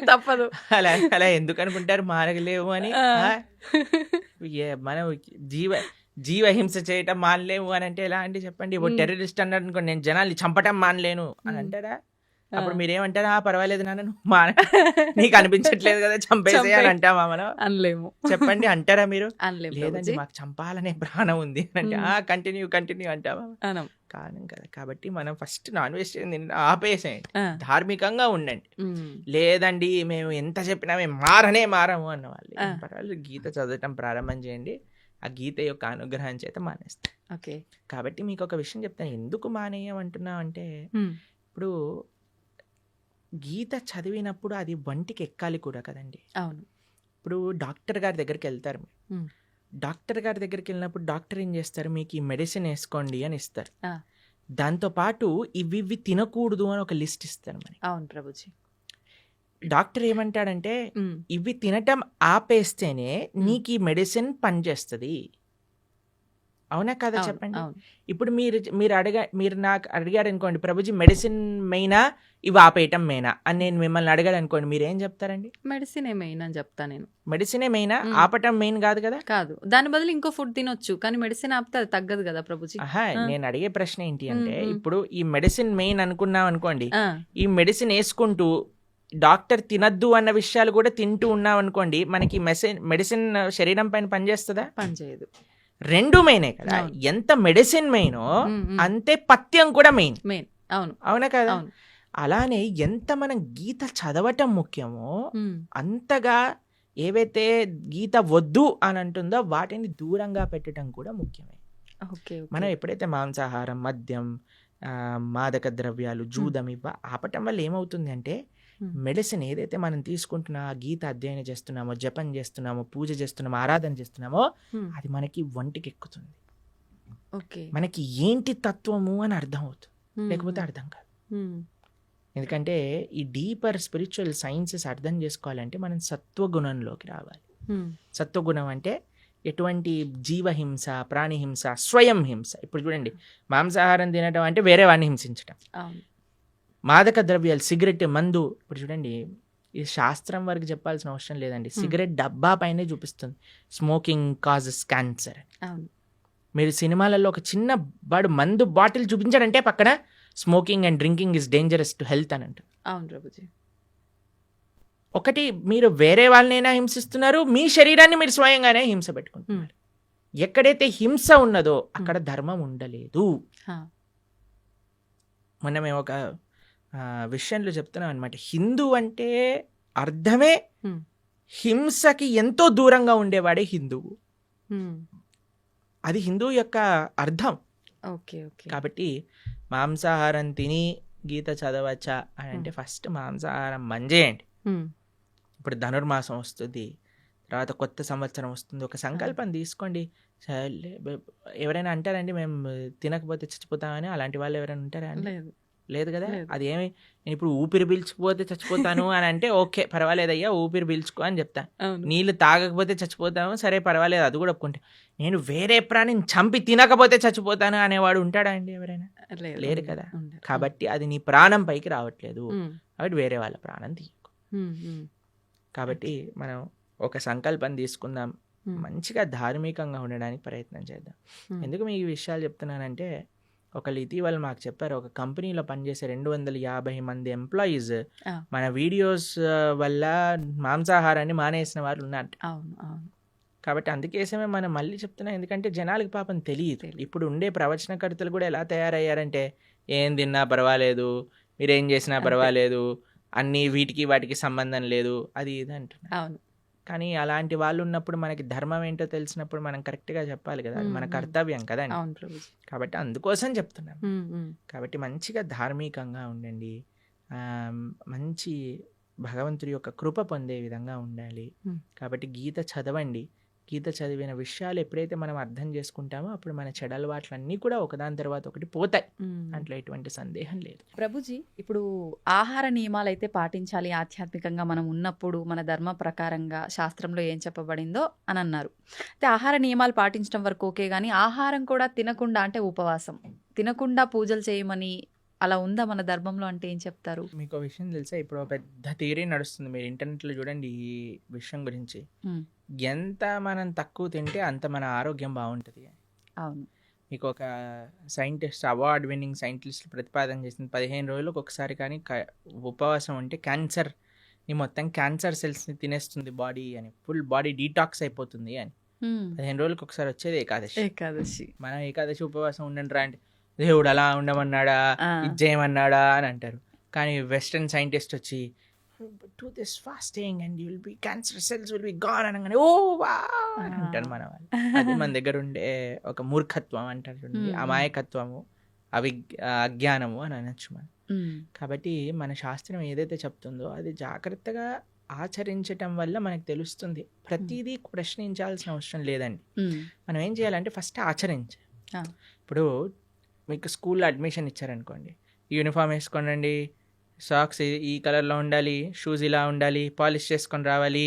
తప్పదు. అలా ఎందుకు అనుకుంటారు మానలేము అని? మనం జీవహింస చేయటం మానలేము అని అంటే ఎలా అంటే చెప్పండి. ఇప్పుడు టెర్రరిస్ట్ అన్నారు అనుకోండి, నేను జనాల్ని చంపటం మానలేను అని అంటారా? అప్పుడు మీరేమంటారా? పర్వాలేదు నాన్న, నీకు అనిపించట్లేదు కదా చంపేసే అని అంటామా మనం? అనలేము. చెప్పండి, అంటారా మీరు? లేదండి మాకు చంపాలనే ప్రాణం ఉంది అంటే కంటిన్యూ అంటామా? కారణం కదా. కాబట్టి మనం ఫస్ట్ నాన్ వెజ్ ఆపేసేయండి, ధార్మికంగా ఉండండి. లేదండి మేము ఎంత చెప్పినా మేము మారము అన్న వాళ్ళు పర్వాలేదు, గీత చదవటం ప్రారంభం చేయండి, ఆ గీత యొక్క అనుగ్రహం చేత మానేస్తాం. ఓకే. కాబట్టి మీకు ఒక విషయం చెప్తాను, ఎందుకు మానేయమంటున్నా అంటే ఇప్పుడు గీత చదివినప్పుడు అది వంటికి ఎక్కాలి కూడా కదండి. అవును. ఇప్పుడు డాక్టర్ గారి దగ్గరికి వెళ్తారు. డాక్టర్ గారి దగ్గరికి వెళ్ళినప్పుడు డాక్టర్ ఏం చేస్తారు, మీకు ఈ మెడిసిన్ వేసుకోండి అని ఇస్తారు. దాంతోపాటు ఇవి తినకూడదు అని ఒక లిస్ట్ ఇస్తారు మరి. అవును ప్రభుజీ. డాక్టర్ ఏమంటాడంటే ఇవి తినటం ఆపేస్తేనే నీకు ఈ మెడిసిన్ పనిచేస్తుంది. అవునా కదా చెప్పండి. ఇప్పుడు మీరు నాకు అడిగారు అనుకోండి, ప్రభుజీ మెడిసిన్ మెయినా ఇవి ఆపేయటం మెయినా అని నేను మిమ్మల్ని అడిగాడు అనుకోండి, మీరేం చెప్తారండి? మెడిసినే మెయిన్ అని చెప్తా నేను. మెడిసినే మెయినా, ఆపటం మెయిన్ కాదు కదా? కాదు, దాని బదులు ఇంకో ఫుడ్ తినొచ్చు, కానీ మెడిసిన్ ఆపితే అది తగ్గదు కదా ప్రభుజీ. నేను అడిగే ప్రశ్న ఏంటి అంటే, ఇప్పుడు ఈ మెడిసిన్ మెయిన్ అనుకున్నాం అనుకోండి, ఈ మెడిసిన్ వేసుకుంటూ డాక్టర్ తినద్దు అన్న విషయాలు కూడా తింటూ ఉన్నాం అనుకోండి, మనకి మెడిసిన్ శరీరం పైన పనిచేస్తుందా? పనిచేయదు. రెండు మెయినే కదా. ఎంత మెడిసిన్ మెయినో అంతే పథ్యం కూడా మెయిన్. అవునా కదా? అలానే ఎంత మనం గీత చదవటం ముఖ్యమో అంతగా ఏవైతే గీత వద్దు అని అంటుందో వాటిని దూరంగా పెట్టడం కూడా ముఖ్యమే. మనం ఎప్పుడైతే మాంసాహారం, మద్యం, మాదక ద్రవ్యాలు, జూదం ఆపటం వల్ల ఏమవుతుంది అంటే మెడిసిన్ ఏదైతే మనం తీసుకుంటున్నా, గీత అధ్యయనం చేస్తున్నామో, జపం చేస్తున్నామో, పూజ చేస్తున్నామో, ఆరాధన చేస్తున్నామో అది మనకి వంటికి ఎక్కుతుంది. మనకి ఏంటి తత్వము అని అర్థం అవుతుంది, లేకపోతే అర్థం కాదు. ఎందుకంటే ఈ డీపర్ స్పిరిచువల్ సైన్సెస్ అర్థం చేసుకోవాలంటే మనం సత్వగుణంలోకి రావాలి. సత్వగుణం అంటే ఎటువంటి జీవహింస, ప్రాణిహింస, స్వయం హింస. ఇప్పుడు చూడండి, మాంసాహారం తినడం అంటే వేరే వాడిని హింసించటం. మాదక ద్రవ్యాలు, సిగరెట్, మందు. ఇప్పుడు చూడండి, ఇది శాస్త్రం వరకు చెప్పాల్సిన అవసరం లేదండి, సిగరెట్ డబ్బా పైనే చూపిస్తుంది స్మోకింగ్ కాజెస్ క్యాన్సర్. మీరు సినిమాలలో ఒక చిన్న వాడు మందు బాటిల్ చూపించాడంటే పక్కన smoking and drinking is dangerous to health అని అంటారు. అవును ప్రభుజీ. ఒకటి మీరు వేరే వాళ్ళనైనా హింసిస్తున్నారు, మీ శరీరాన్ని మీరు స్వయంగానే హింస పెట్టుకుంటున్నారు. ఎక్కడైతే హింస ఉన్నదో అక్కడ ధర్మం ఉండలేదు. మొన్న మేము ఒక విషయంలో చెప్తున్నాం అనమాట. హిందూ అంటే అర్థమే హింసకి ఎంతో దూరంగా ఉండేవాడే హిందువు. అది హిందువు యొక్క అర్థం. కాబట్టి మాంసాహారం తిని గీత చదవచ్చా అని అంటే ఫస్ట్ మాంసాహారం మంజేయండి. ఇప్పుడు ధనుర్మాసం వస్తుంది, తర్వాత కొత్త సంవత్సరం వస్తుంది, ఒక సంకల్పం తీసుకోండి. ఎవరైనా అంటారండి మేము తినకపోతే చచ్చిపోతామని? అలాంటి వాళ్ళు ఎవరైనా ఉంటారా అండి? లేదు కదా. అది ఏమి నేను ఇప్పుడు ఊపిరి పీల్చుకుపోతే చచ్చిపోతాను అని అంటే ఓకే పర్వాలేదయ్యా, ఊపిరి పీల్చుకో అని చెప్తా. నీళ్ళు తాగకపోతే చచ్చిపోతాము, సరే పర్వాలేదు, అది కూడా ఒప్పుకుంటా. నేను వేరే ప్రాణిని చంపి తినకపోతే చచ్చిపోతాను అనేవాడు ఉంటాడా అండి ఎవరైనా? లేరు కదా. కాబట్టి అది నీ ప్రాణం పైకి రావట్లేదు, కాబట్టి వేరే వాళ్ళ ప్రాణం తీయకు. కాబట్టి మనం ఒక సంకల్పం తీసుకుందాం, మంచిగా ధార్మికంగా ఉండడానికి ప్రయత్నం చేద్దాం. ఎందుకు మీకు ఈ విషయాలు చెప్తున్నానంటే, ఒకళ్ళు ఇటీవల మాకు చెప్పారు, ఒక కంపెనీలో పనిచేసే 250 మంది ఎంప్లాయీస్ మన వీడియోస్ వల్ల మాంసాహారాన్ని మానేసిన వాళ్ళు ఉన్నారు. కాబట్టి అందుకేసమే మనం మళ్ళీ చెప్తున్నాం, ఎందుకంటే జనాలకి పాపం తెలియదు. ఇప్పుడు ఉండే ప్రవచనకర్తలు కూడా ఎలా తయారయ్యారంటే, ఏం తిన్నా పర్వాలేదు, మీరేం చేసినా పర్వాలేదు, అన్నీ వీటికి వాటికి సంబంధం లేదు, అది ఇది అంటున్నారు. కానీ అలాంటి వాళ్ళు ఉన్నప్పుడు మనకి ధర్మం ఏంటో తెలిసినప్పుడు మనం కరెక్ట్గా చెప్పాలి కదా, అది మన కర్తవ్యం కదండి. కాబట్టి అందుకోసం చెప్తున్నాం. కాబట్టి మంచిగా ధార్మికంగా ఉండండి, మంచి భగవంతుడి యొక్క కృప పొందే విధంగా ఉండాలి. కాబట్టి గీత చదవండి. గీత చదివిన విషయాలు ఎప్పుడైతే మనం అర్థం చేసుకుంటామో అప్పుడు మన చెడు అలవాట్లన్నీ కూడా ఒకదాని తర్వాత ఒకటి పోతాయి, దాంట్లో ఎటువంటి సందేహం లేదు. ప్రభుజీ, ఇప్పుడు ఆహార నియమాలు అయితే పాటించాలి ఆధ్యాత్మికంగా మనం ఉన్నప్పుడు, మన ధర్మ ప్రకారంగా శాస్త్రంలో ఏం చెప్పబడిందో అని అన్నారు. అయితే ఆహార నియమాలు పాటించడం వరకు ఓకే, కానీ ఆహారం కూడా తినకుండా, అంటే ఉపవాసం తినకుండా పూజలు చేయమని అలా ఉందా మన ధర్మంలో? అంటే ఏం చెప్తారు? మీకు విషయం తెలుసా, ఇప్పుడు పెద్ద థియరీ నడుస్తుంది, మీరు ఇంటర్నెట్లో చూడండి ఈ విషయం గురించి. ఎంత మనం తక్కువ తింటే అంత మన ఆరోగ్యం బాగుంటుంది. అవును. మీకు ఒక సైంటిస్ట్, అవార్డ్ విన్నింగ్ సైంటిస్ట్ ప్రతిపాదన చేసింది, 15 రోజులకు ఒకసారి కానీ ఉపవాసం ఉంటే క్యాన్సర్ని మొత్తం క్యాన్సర్ సెల్స్ని తినేస్తుంది బాడీ అని, ఫుల్ బాడీ డీటాక్స్ అయిపోతుంది అని. 15 రోజులకు ఒకసారి వచ్చేది ఏకాదశి. మనం ఏకాదశి ఉపవాసం ఉండండి రా అంటే దేవుడు అలా ఉండమన్నాడా, ఇది చేయమన్నాడా అని అంటారు. కానీ వెస్టర్న్ సైంటిస్ట్ వచ్చి do this fasting and you will be cancer cells will be gone అనగానే ఓ వా అని అంటారు మన వాళ్ళు. అది మన దగ్గర ఉండే ఒక మూర్ఖత్వం అంటారు చూడండి, అమాయకత్వము, అజ్ఞానము అని అనొచ్చు మనం. కాబట్టి మన శాస్త్రం ఏదైతే చెప్తుందో అది జాగ్రత్తగా ఆచరించటం వల్ల మనకు తెలుస్తుంది. ప్రతిదీ ప్రశ్నించాల్సిన అవసరం లేదండి. మనం ఏం చేయాలంటే ఫస్ట్ ఆచరించాలి. ఇప్పుడు మీకు స్కూల్లో అడ్మిషన్ ఇచ్చారనుకోండి, యూనిఫామ్ వేసుకోండి, సాక్స్ ఈ కలర్లో ఉండాలి, షూస్ ఇలా ఉండాలి, పాలిష్ చేసుకొని రావాలి,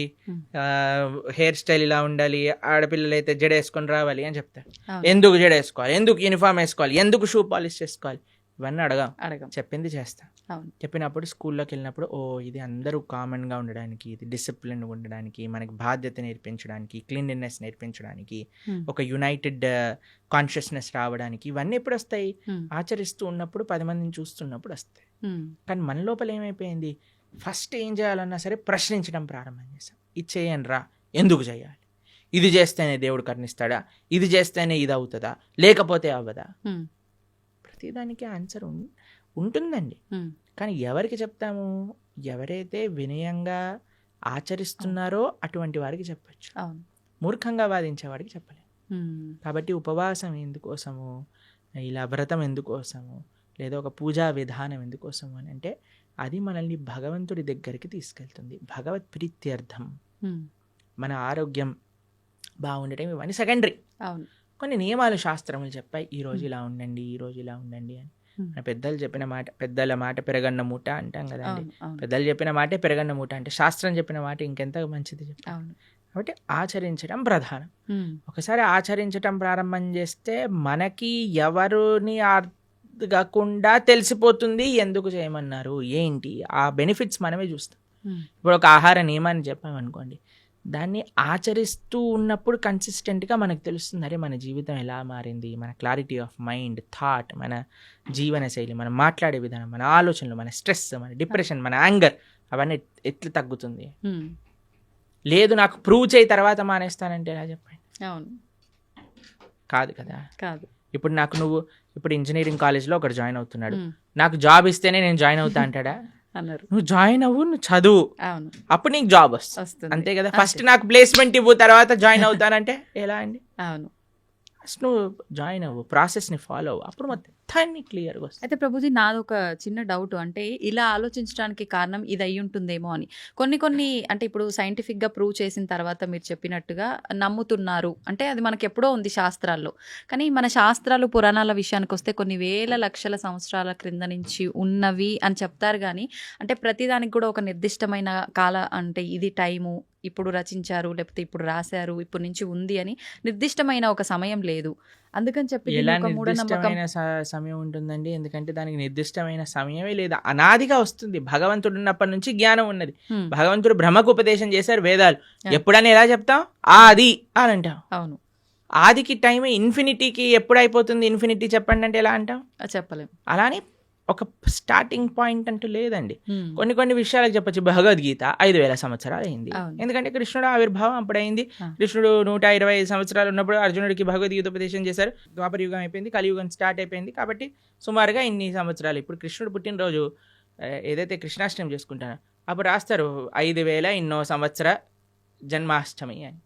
హెయిర్ స్టైల్ ఇలా ఉండాలి, ఆడపిల్లలు అయితే జడ వేసుకొని రావాలి అని చెప్తారు. ఎందుకు జడ వేసుకోవాలి, ఎందుకు యూనిఫామ్ వేసుకోవాలి, ఎందుకు షూ పాలిష్ చేసుకోవాలి, ఇవన్నీ అడగం. చెప్పింది చేస్తాం. చెప్పినప్పుడు స్కూల్లోకి వెళ్ళినప్పుడు ఓ ఇది అందరూ కామన్గా ఉండడానికి, ఇది డిసిప్లిన్ ఉండడానికి, మనకి బాధ్యత నేర్పించడానికి, క్లీన్లీనెస్ నేర్పించడానికి, ఒక యునైటెడ్ కాన్షియస్నెస్ రావడానికి, ఇవన్నీ ఎప్పుడు వస్తాయి? ఆచరిస్తూ ఉన్నప్పుడు, 10 మందిని చూస్తున్నప్పుడు వస్తాయి. కానీ మన లోపల ఏమైపోయింది, ఫస్ట్ ఏం చేయాలన్నా సరే ప్రశ్నించడం ప్రారంభం చేస్తాం. ఇది చేయండి రా, ఎందుకు చేయాలి, ఇది చేస్తేనే దేవుడు కరుణిస్తాడా, ఇది చేస్తేనే ఇది అవుతుందా, లేకపోతే అవ్వదా? ప్రతిదానికి ఆన్సర్ ఉంటుందండి. కానీ ఎవరికి చెప్తాము? ఎవరైతే వినయంగా ఆచరిస్తున్నారో అటువంటి వారికి చెప్పచ్చు, మూర్ఖంగా వాదించే వాడికి చెప్పలేము. కాబట్టి ఉపవాసం ఎందుకోసము, ఇలా వ్రతం ఎందుకోసము, లేదా ఒక పూజా విధానం ఎందుకోసము అని అంటే అది మనల్ని భగవంతుడి దగ్గరికి తీసుకెళ్తుంది, భగవత్ ప్రీత్యర్థం. మన ఆరోగ్యం బాగుండటం ఇవన్నీ సెకండరీ. కొన్ని నియమాలు శాస్త్రములు చెప్పాయి, ఈరోజు ఇలా ఉండండి, ఈరోజు ఇలా ఉండండి అని. మన పెద్దలు చెప్పిన మాట, పెద్దల మాట పెరగన్న మూట అంటాం కదండి. పెద్దలు చెప్పిన మాటే పెరగన్న మూట అంటే శాస్త్రం చెప్పిన మాట ఇంకెంత మంచిది చెప్పాలి. కాబట్టి ఆచరించడం ప్రధానం. ఒకసారి ఆచరించడం ప్రారంభం చేస్తే మనకి ఎవరిని అడగకుండా తెలిసిపోతుంది ఎందుకు చేయమన్నారు ఏంటి, ఆ బెనిఫిట్స్ మనమే చూస్తాం. ఇప్పుడు ఒక ఆహార నియమాన్ని చెప్పామనుకోండి, దాన్ని ఆచరిస్తూ ఉన్నప్పుడు కన్సిస్టెంట్గా మనకు తెలుస్తుంది, అరే మన జీవితం ఎలా మారింది, మన క్లారిటీ ఆఫ్ మైండ్, థాట్, మన జీవన శైలి, మనం మాట్లాడే విధానం, మన ఆలోచనలు, మన స్ట్రెస్, మన డిప్రెషన్, మన యాంగర్, అవన్నీ ఎట్లా తగ్గుతుంది? ఉమ్, లేదు నాకు ప్రూవ్ చేయి తర్వాత మానేస్తానంటే ఎలా చెప్పండి? అవును, కాదు కదా. కాదు. ఇప్పుడు నువ్వు ఇప్పుడు ఇంజనీరింగ్ కాలేజ్లో ఒకటి జాయిన్ అవుతున్నాడు, ఉమ్, నాకు జాబ్ ఇస్తేనే నేను జాయిన్ అవుతా అంటాడా? అన్నారు. నువ్వు జాయిన్ అవ్వు, నువ్వు చదువు, అవును, అప్పుడు నీకు జాబ్ వస్తుంది. వస్తుంది. అంతే కదా. ఫస్ట్ నాకు ప్లేస్మెంట్ ఇవ్వు తర్వాత జాయిన్ అవుతానంటే ఎలా అండి? అవును. ఫస్ట్ నువ్వు జాయిన్ అవ్వు, ప్రాసెస్ని ఫాలో అవ్వు, అప్పుడు మొత్తాన్ని క్లియర్గా వస్తుంది. అయితే ప్రభుజీ నాది ఒక చిన్న డౌట్, అంటే ఇలా ఆలోచించడానికి కారణం ఇది అయి ఉంటుందేమో అని. కొన్ని అంటే ఇప్పుడు సైంటిఫిక్గా ప్రూవ్ చేసిన తర్వాత మీరు చెప్పినట్టుగా నమ్ముతున్నారు అంటే అది మనకి ఎప్పుడో ఉంది శాస్త్రాల్లో. కానీ మన శాస్త్రాలు పురాణాల విషయానికి వస్తే కొన్ని వేల లక్షల సంవత్సరాల క్రింద నుంచి ఉన్నవి అని చెప్తారు. కానీ అంటే ప్రతిదానికి కూడా ఒక నిర్దిష్టమైన అంటే ఇది టైము, ఇప్పుడు రచించారు లేకపోతే ఇప్పుడు రాశారు, ఇప్పుడు నుంచి ఉంది అని నిర్దిష్టమైన ఒక సమయం లేదు. అందుకని చెప్పి దీన్ని ఎలా ఒక మూఢనమ్మకం. నిర్దిష్టమైన సమయం ఉంటుందండి? ఎందుకంటే దానికి నిర్దిష్టమైన సమయమే లేదు, అనాదిగా వస్తుంది. భగవంతుడు ఉన్నప్పటి నుంచి జ్ఞానం ఉన్నది. హ్మ్. భగవంతుడు బ్రహ్మకు ఉపదేశం చేశారు వేదాలు. Yeah. ఎప్పుడని ఎలా చెప్తాం? ఆది అని అంటాం. అవును, ఆదికి టైం ఇన్ఫినిటీకి ఎప్పుడు అయిపోతుంది? ఇన్ఫినిటీ చెప్పండి అంటే ఎలా అంటాం? చెప్పలేం. అలానే ఒక స్టార్టింగ్ పాయింట్ అంటూ లేదండి. హ్మ్. కొన్ని విషయాలకు చెప్పొచ్చు. భగవద్గీత 5,000 సంవత్సరాలు అయింది. అవును. ఎందుకంటే కృష్ణుడు ఆవిర్భావం అప్పుడైంది. ఆ. కృష్ణుడు 125 సంవత్సరాలు ఉన్నప్పుడు అర్జునుడికి భగవద్గీత ఉపదేశం చేశారు. ద్వాపర యుగం అయిపోయింది, కలియుగం స్టార్ట్ అయిపోయింది. కాబట్టి సుమారుగా ఇన్ని సంవత్సరాలు. ఇప్పుడు కృష్ణుడు పుట్టినరోజు ఏదైతే కృష్ణాష్టమి చేసుకుంటారో అప్పుడు రాస్తారు 5,000 ఇన్నో సంవత్సర జన్మాష్టమి అని.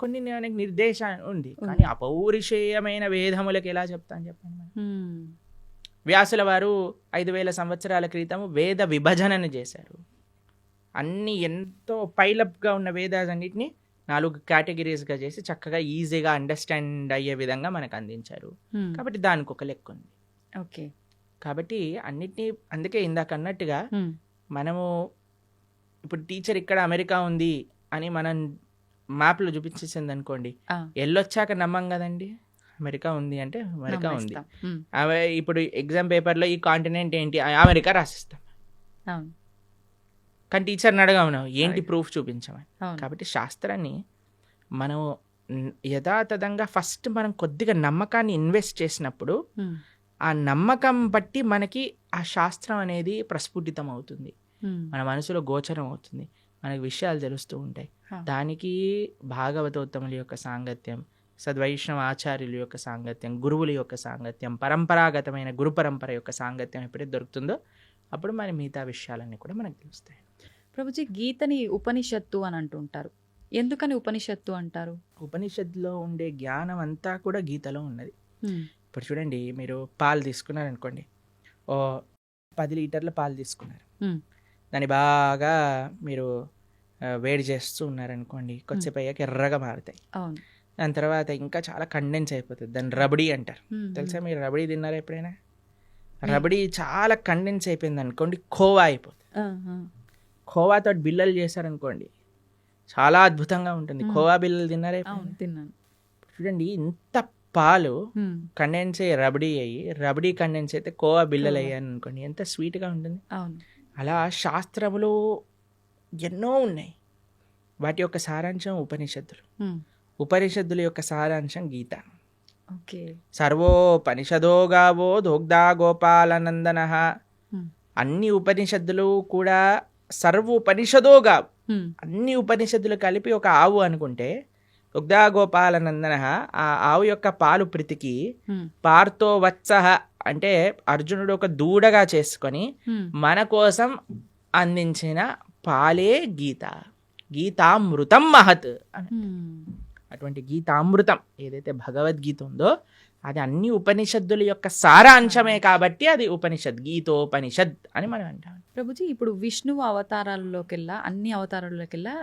కొన్ని నిర్దేశం ఉంది. కానీ అపౌరుషేయమైన వేదములకు ఎలా చెప్తాను చెప్పండి మనం? హ్మ్. వ్యాసుల వారు 5,000 సంవత్సరాల క్రితం వేద విభజనను చేశారు. అన్ని ఎంతో పైలప్గా ఉన్న వేదాలన్నింటినీ 4 కేటగిరీస్గా చేసి చక్కగా ఈజీగా అండర్స్టాండ్ అయ్యే విధంగా మనకు అందించారు. హ్మ్. కాబట్టి దానికి ఒక లెక్క ఉంది. ఓకే. కాబట్టి అన్నిటినీ అందుకే ఇందాక అన్నట్టుగా హ్మ్. మనము ఇప్పుడు టీచర్ ఇక్కడ అమెరికా ఉంది అని మనం మ్యాప్లో చూపించేసింది అనుకోండి, ఆ. వెళ్ళొచ్చాక నమ్మం కదండి. అమెరికా ఉంది అంటే అమెరికా ఉంది. నమ్మేస్తాం. హ్మ్. అవి ఇప్పుడు ఎగ్జామ్ పేపర్లో ఈ కాంటినెంట్ ఏంటి, అమెరికా రాసిస్తాం. అవును, కానీ టీచర్ని అడగమను ఏంటి అడగ. ప్రూఫ్ చూపించమని. అవును. కాబట్టి శాస్త్రాన్ని మనం యథాతథంగా ఫస్ట్ మనం కొద్దిగా నమ్మకాన్ని ఇన్వెస్ట్ చేసినప్పుడు హ్మ్. ఆ నమ్మకం బట్టి మనకి ఆ శాస్త్రం అనేది ప్రస్ఫుటితం అవుతుంది, హ్మ్. మన మనసులో గోచరం అవుతుంది, మనకి విషయాలు తెలుస్తూ ఉంటాయి. హా. దానికి భాగవతోత్తముల యొక్క సాంగత్యం, సద్వైష్ణవ ఆచార్యుల యొక్క సాంగత్యం, గురువుల యొక్క సాంగత్యం, పరంపరాగతమైన గురు పరంపర యొక్క సాంగత్యం ఎప్పుడైతే దొరుకుతుందో అప్పుడు మన మిగతా విషయాలన్నీ కూడా మనకు తెలుస్తాయి. ప్రభుజీ గీతని ఉపనిషత్తు అని అంటుంటారు. ఎందుకని ఉపనిషత్తు అంటారు? ఉపనిషత్తులో ఉండే జ్ఞానం అంతా కూడా గీతలో ఉన్నది. హ్మ్. ఇప్పుడు చూడండి, మీరు పాలు తీసుకున్నారు అనుకోండి, ఓ 10 లీటర్ల పాలు తీసుకున్నారు. హ్మ్. దాన్ని బాగా మీరు వేడి చేస్తూ ఉన్నారనుకోండి, కొద్దిసేపు అయ్యాక ఎర్రగా మారుతాయి. అవును. దాని తర్వాత ఇంకా చాలా కండెన్స్ అయిపోతుంది. దాన్ని రబడీ అంటారు. హ్మ్. తెలుసా మీరు రబడీ తిన్నారా ఎప్పుడైనా? రబడీ చాలా కండెన్స్ అయిపోయింది అనుకోండి, ఖోవా అయిపోతుంది. ఆహా. ఖోవాతో బిల్లలు చేశారనుకోండి, చాలా అద్భుతంగా ఉంటుంది. ఖోవా బిల్లలు తిన్నారా అవును, ఎప్పుడైనా? తిన్నాను. చూడండి, ఇంత పాలు హ్మ్. కండెన్స్ అయ్యి రబడీ అయ్యి, రబడీ కండెన్స్ అయితే కోవా బిల్లలు కోవా. అయ్యాను అనుకోండి, ఎంత స్వీట్గా ఉంటుంది. అవును. అలా శాస్త్రములు ఎన్నో ఉన్నాయి. వాటి యొక్క సారాంశం ఉపనిషత్తులు. హ్మ్. ఉపనిషత్తుల యొక్క సారాంశం గీత. ఓకే. సర్వోపనిషదో గావో దోగ్ధా గోపాలనందన. హ్మ్. అన్ని ఉపనిషత్తులు కూడా సర్వోపనిషదో గావు, హ్మ్. అన్ని ఉపనిషత్తులు కలిపి ఒక ఆవు అనుకుంటే, దుగ్ధా గోపాలనందన ఆ ఆవు యొక్క పాలు ప్రీతికి హ్మ్. పార్థో వత్సః అంటే అర్జునుడు ఒక దూడగా చేసుకొని హ్మ్. మన కోసం అందించిన పాలే గీత. గీతామృతం మహత్ అని. హ్మ్. అటువంటి గీతామృతం ఏదైతే భగవద్గీత ఉందో అది అన్ని ఉపనిషత్తుల యొక్క సారాంశమే కాబట్టి అది ఉపనిషత్, గీతోపనిషద్ అని మనం అంటాం. ప్రభుజీ ఇప్పుడు విష్ణువు అవతారాల్లోకెల్లా అన్ని అవతారాల్లోకెల్లా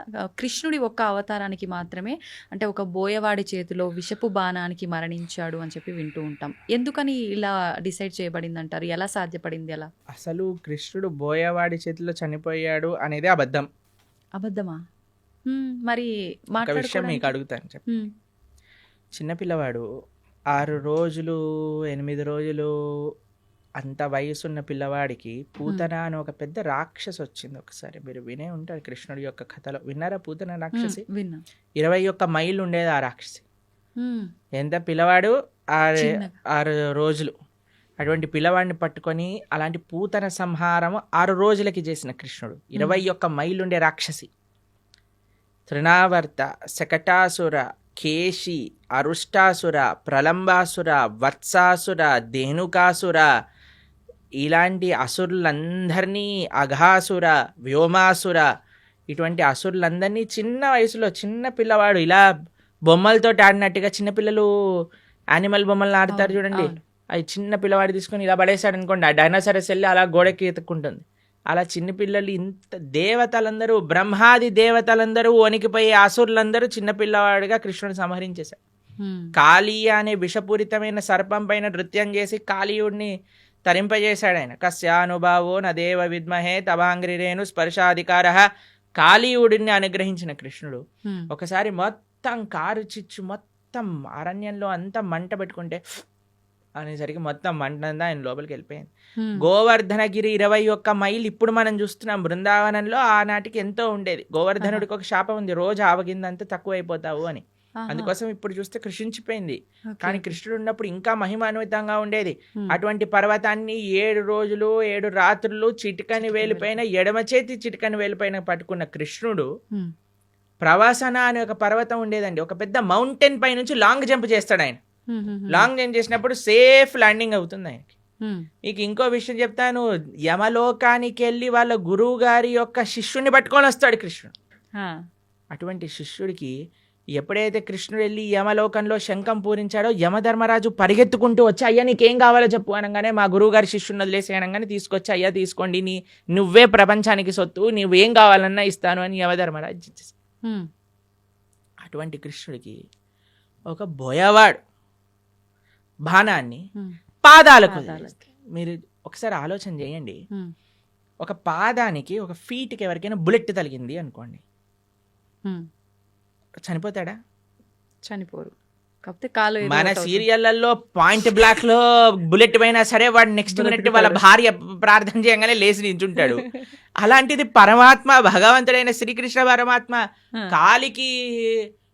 కృష్ణుడి ఒక్క అవతారానికి మాత్రమే అంటే ఒక బోయవాడి చేతిలో విషపు బాణానికి మరణించాడు అని చెప్పి వింటూ ఉంటాం. ఎందుకని ఇలా డిసైడ్ చేయబడింది అంటారు? ఎలా సాధ్యపడింది అలా? అసలు కృష్ణుడు బోయవాడి చేతిలో చనిపోయాడు అనేది అబద్ధం. అబద్ధమా? మరి ఒక విషయం మీకు అడుగుతాను చెప్పి. చిన్నపిల్లవాడు 6 రోజులు 8 రోజులు అంత వయసున్న పిల్లవాడికి పూతన అని ఒక పెద్ద రాక్షసి వచ్చింది. ఒకసారి మీరు వినే ఉంటారు కృష్ణుడి యొక్క కథలో. విన్నారా పూతన రాక్షసి? విన్నా. 21 మైళ్ళు ఉండేది ఆ రాక్షసి. ఎంత పిల్లవాడు 6 రోజులు అటువంటి పిల్లవాడిని పట్టుకొని అలాంటి పూతన సంహారం 6 రోజులకి చేసిన కృష్ణుడు. 21 మైలుండే రాక్షసి తృణావర్త, శకటాసుర, కేశి, అరుష్టాసుర, ప్రలంబాసుర, వత్సాసుర, ధేనుకాసుర, ఇలాంటి అసురులందరినీ, అఘాసుర, వ్యోమాసుర, ఇటువంటి అసురులందరినీ చిన్న వయసులో చిన్న పిల్లవాడు ఇలా బొమ్మలతో ఆడినట్టుగా, చిన్నపిల్లలు యానిమల్ బొమ్మలను ఆడతారు చూడండి, అవి చిన్న పిల్లవాడు తీసుకొని ఇలా పడేశాడు అనుకోండి, ఆ డైనోసారస్ వెళ్ళి అలా గోడకి ఎత్తుక్కుంటుంది. అలా చిన్నపిల్లలు ఇంత దేవతలందరూ, బ్రహ్మాది దేవతలందరూ వణికిపోయి అసురులందరూ చిన్నపిల్లవాడిగా కృష్ణుడు సంహరించేశాడు. కాళీయ అనే విషపూరితమైన సర్పం పైన నృత్యం చేసి కాళీయుడిని తరింపజేశాడు ఆయన. కస్యానుభావో నదేవ విద్మహే తవాంగ్రిరేణు స్పర్శాధికార. కాళీయుడిని అనుగ్రహించిన కృష్ణుడు ఒకసారి మొత్తం కారు చిచ్చు మొత్తం అరణ్యంలో అంతా మంట పెట్టుకుంటే అనేసరికి మొత్తం మంట అంతా ఆయన లోపలికి వెళ్ళిపోయింది. గోవర్ధనగిరి 21 మైలు ఇప్పుడు మనం చూస్తున్నాం. బృందావనంలో ఆనాటికి ఎంతో ఉండేది. గోవర్ధనుడికి ఒక శాపం ఉంది, రోజు ఆవగిందంతా తక్కువ అయిపోతావు అని. అందుకోసం ఇప్పుడు చూస్తే కృషించిపోయింది. కానీ కృష్ణుడు ఉన్నప్పుడు ఇంకా మహిమాన్వితంగా ఉండేది. అటువంటి పర్వతాన్ని 7 రోజులు 7 రాత్రులు చిటికని వేలిపైన, ఎడమ చేతి చిటికని వేలిపైన పట్టుకున్న కృష్ణుడు ప్రవాసన అనే ఒక పర్వతం ఉండేదండి. ఒక పెద్ద మౌంటైన్ పై నుంచి లాంగ్ జంప్ చేస్తాడు ఆయన. లాంగ్ జంప్ చేసినప్పుడు సేఫ్ ల్యాండింగ్ అవుతుంది ఆయనకి. మీకు ఇంకో విషయం చెప్తాను. యమలోకానికి వెళ్ళి వాళ్ళ గురువు గారి యొక్క శిష్యుడిని పట్టుకొని వస్తాడు కృష్ణుడు. అటువంటి శిష్యుడికి ఎప్పుడైతే కృష్ణుడు వెళ్ళి యమలోకంలో శంఖం పూరించాడో, యమధర్మరాజు పరిగెత్తుకుంటూ వచ్చి, అయ్యా నీకేం కావాలో చెప్పు అనగానే, మా గురువు గారి శిష్యుని వదిలేసి అనగానే తీసుకొచ్చి, అయ్యా తీసుకోండి, నువ్వే ప్రపంచానికి సొత్తు, నువ్వేం కావాలన్నా ఇస్తాను అని యమధర్మరాజు ఇచ్చేసి. అటువంటి కృష్ణుడికి ఒక బోయవాడు బాణాన్ని పాదాలకు వదిలేస్తే, మీరు ఒకసారి ఆలోచన చేయండి. ఒక పాదానికి, ఒక ఫీట్కి ఎవరికైనా బుల్లెట్ తగిలింది అనుకోండి, చనిపోతాడా? చనిపోరు. కాకపోతే కాలు మన సీరియళ్లలో పాయింట్ బ్లాక్ లో బుల్లెట్ పోయినా సరే వాడు నెక్స్ట్ మినిట్ వాళ్ళ భార్య ప్రార్థన చేయగానే లేచి నించుంటాడు. అలాంటిది పరమాత్మ, భగవంతుడైన శ్రీకృష్ణ పరమాత్మ కాలికి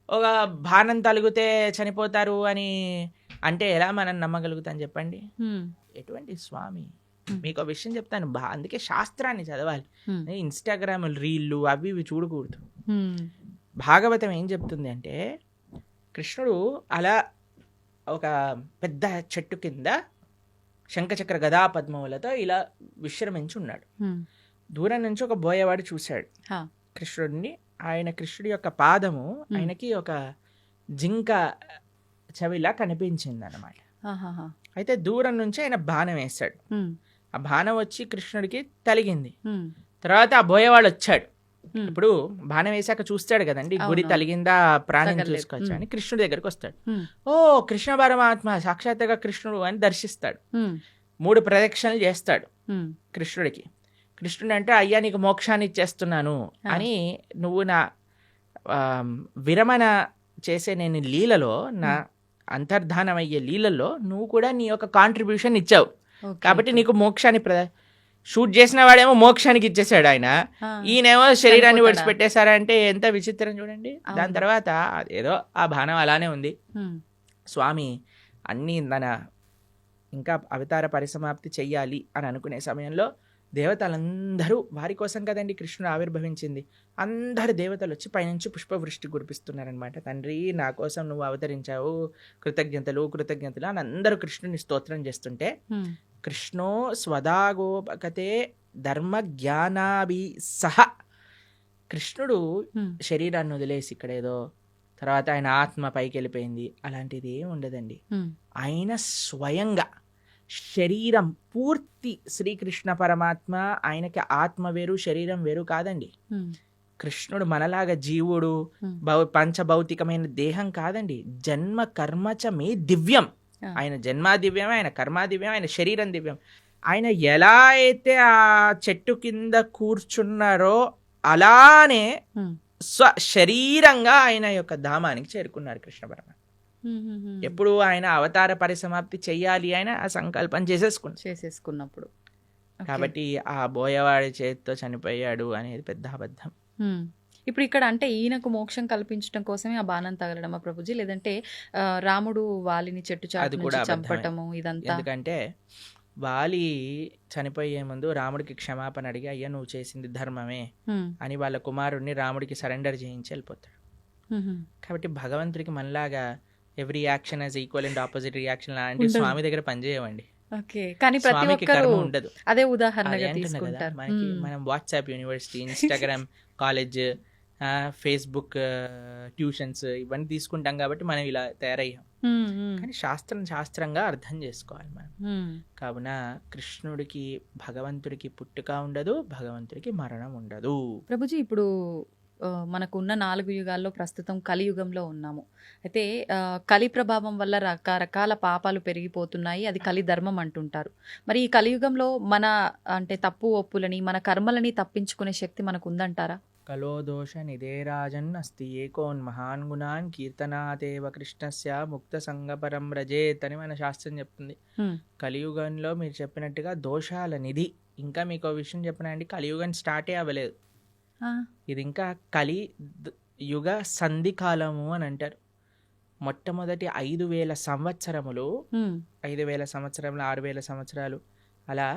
ఒక బాణం తలిగితే చనిపోతారు అని అంటే ఎలా మనం నమ్మగలుగుతాం చెప్పండి? ఎటువంటి స్వామి! మీకు విషయం చెప్తాను, అందుకే శాస్త్రాన్ని చదవాలి. ఇన్స్టాగ్రామ్ రీళ్ళు అవి ఇవి చూడకూడదు. భాగవతం ఏం చెప్తుంది అంటే, కృష్ణుడు అలా ఒక పెద్ద చెట్టు కింద శంఖచక్ర గదా పద్మములతో ఇలా విశ్రమించి ఉన్నాడు. దూరం నుంచి ఒక బోయవాడు చూశాడు కృష్ణుడిని. కృష్ణుడి యొక్క పాదము ఆయనకి ఒక జింక చెవిలా కనిపించింది అన్నమాట. అయితే దూరం నుంచి ఆయన బాణం వేశాడు. ఆ బాణం వచ్చి కృష్ణుడికి తలిగింది. తర్వాత ఆ బోయవాడు వచ్చాడు. ఇప్పుడు బాణం వేసాక చూస్తాడు కదండి, గురి తలిగిందా, ప్రాణం చూసుకోవచ్చు అని కృష్ణుడి దగ్గరికి వస్తాడు. ఓ కృష్ణ పరమాత్మ సాక్షాత్తుగా కృష్ణుడు అని దర్శిస్తాడు. 3 ప్రదక్షిణలు చేస్తాడు కృష్ణుడికి. కృష్ణుడు అంటే, అయ్యా నీకు మోక్షాన్ని ఇచ్చేస్తున్నాను అని, నువ్వు నా విరమణ చేసే నేను లీలలో, నా అంతర్ధానం అయ్యే లీలలో నువ్వు కూడా నీ యొక్క కాంట్రిబ్యూషన్ ఇచ్చావు కాబట్టి నీకు మోక్షాన్ని షూట్ చేసిన వాడేమో మోక్షానికి ఇచ్చేసాడు ఆయన, ఈయనేమో శరీరాన్ని విడిచిపెట్టేశారంటే ఎంత విచిత్రం చూడండి. దాని తర్వాత ఏదో ఆ బాణం అలానే ఉంది. స్వామి అన్నీ ఇంకా అవతార పరిసమాప్తి చెయ్యాలి అని అనుకునే సమయంలో దేవతలందరూ, వారి కోసం కదండి కృష్ణుడు ఆవిర్భవించింది, అందరు దేవతలు వచ్చి పైనుంచి పుష్పవృష్టి కురిపిస్తున్నారనమాట. తండ్రి నా కోసం నువ్వు అవతరించావు, కృతజ్ఞతలు కృతజ్ఞతలు అని అందరూ కృష్ణుని స్తోత్రం చేస్తుంటే, కృష్ణో స్వదాగోపకతే ధర్మ జ్ఞానాభి సహ, కృష్ణుడు శరీరాన్ని వదిలేసి ఇక్కడ ఏదో తర్వాత ఆయన ఆత్మ పైకి వెళ్ళిపోయింది అలాంటిది ఏం ఉండదండి. ఆయన స్వయంగా శరీరం పూర్తి శ్రీకృష్ణ పరమాత్మ, ఆయనకి ఆత్మ వేరు శరీరం వేరు కాదండి. కృష్ణుడు మనలాగా జీవుడు పంచభౌతికమైన దేహం కాదండి. జన్మ కర్మచ మే దివ్యం. ఆయన జన్మా దివ్యం, ఆయన కర్మా దివ్యం, ఆయన శరీరం దివ్యం. ఆయన ఎలా అయితే ఆ చెట్టు కింద కూర్చున్నారో అలానే శరీరంగా ఆయన యొక్క ధామానికి చేరుకున్నారు కృష్ణ పరమాత్మ. ఎప్పుడు ఆయన అవతార పరిసమాప్తి చెయ్యాలి ఆయన ఆ సంకల్పం చేసేసుకున్నప్పుడు. కాబట్టి ఆ బోయవాడి చేతితో చనిపోయాడు అనేది పెద్ద అబద్ధం. ఇప్పుడు ఇక్కడ అంటే ఈయనకు మోక్షం కల్పించడం కోసమే ఆ బాణం తగలడమా ప్రభుజీ, లేదంటే రాముడు వాలిని చెట్టు చాటు అది నుంచి కూడా అబద్ధమే. చంపటము ఇదంతా? ఎందుకంటే వాలి చనిపోయే ముందు రాముడికి క్షమాపణ అడిగి అయ్యా నువ్వు చేసింది ధర్మమే హ్మ్. అని వాళ్ళ కుమారుడిని రాముడికి సరెండర్ చేయించి వెళ్ళిపోతాడు. మ్మ్. కాబట్టి భగవంతుడికి మనలాగా every action as equal and opposite reaction లాంటి ఉండదు. స్వామి దగ్గర పనిచేయవండి. ఓకే, కానీ ప్రతి స్వామికి ఒక్కరు కర్మ ఉండదు. అదే అదే ఉదాహరణగా అంటున్నా కదా, తీసుకుంటారు. మనకి మ్మ్. మనం WhatsApp university, Instagram college, Facebook tuitions ఇవన్నీ తీసుకుంటాం కాబట్టి మనం ఇలా తయారయ్యాం. మ్మ్. మ్మ్. కానీ శాస్త్రంగా అర్థం చేసుకోవాలి మనం. మ్మ్. కావున కృష్ణుడికి భగవంతుడికి పుట్టుక ఉండదు, భగవంతుడికి మరణం ఉండదు. ప్రభుజీ ఇప్పుడు మనకున్న 4 యుగాల్లో ప్రస్తుతం కలియుగంలో ఉన్నాము. అయితే కలి ప్రభావం వల్ల రకరకాల పాపాలు పెరిగిపోతున్నాయి, అది కలి ధర్మం అంటుంటారు. మరి ఈ కలియుగంలో మన అంటే తప్పు ఒప్పులని మన కర్మలని తప్పించుకునే శక్తి మనకు ఉందంటారా? కలో దోష నిదేరాజన్ అస్తి ఏకోన్ మహాన్ గుణాన్ కీర్తనాదేవ కృష్ణస్య ముక్త సంగపరం రజేత్ అని మన శాస్త్రం చెప్తుంది. మ్మ్. కలియుగంలో మీరు చెప్పినట్టుగా దోషాల నిధి. ఇంకా మీకు ఒక విషయం చెప్పనండి, కలియుగం స్టార్టే అవ్వలేదు. ఆ. ఇది ఇంకా యుగ సంధి కాలము అని అంటారు. మొట్టమొదటి 5,000 సంవత్సరములు, మ్మ్. 5,000 సంవత్సరములు, 6,000 సంవత్సరాలు అలా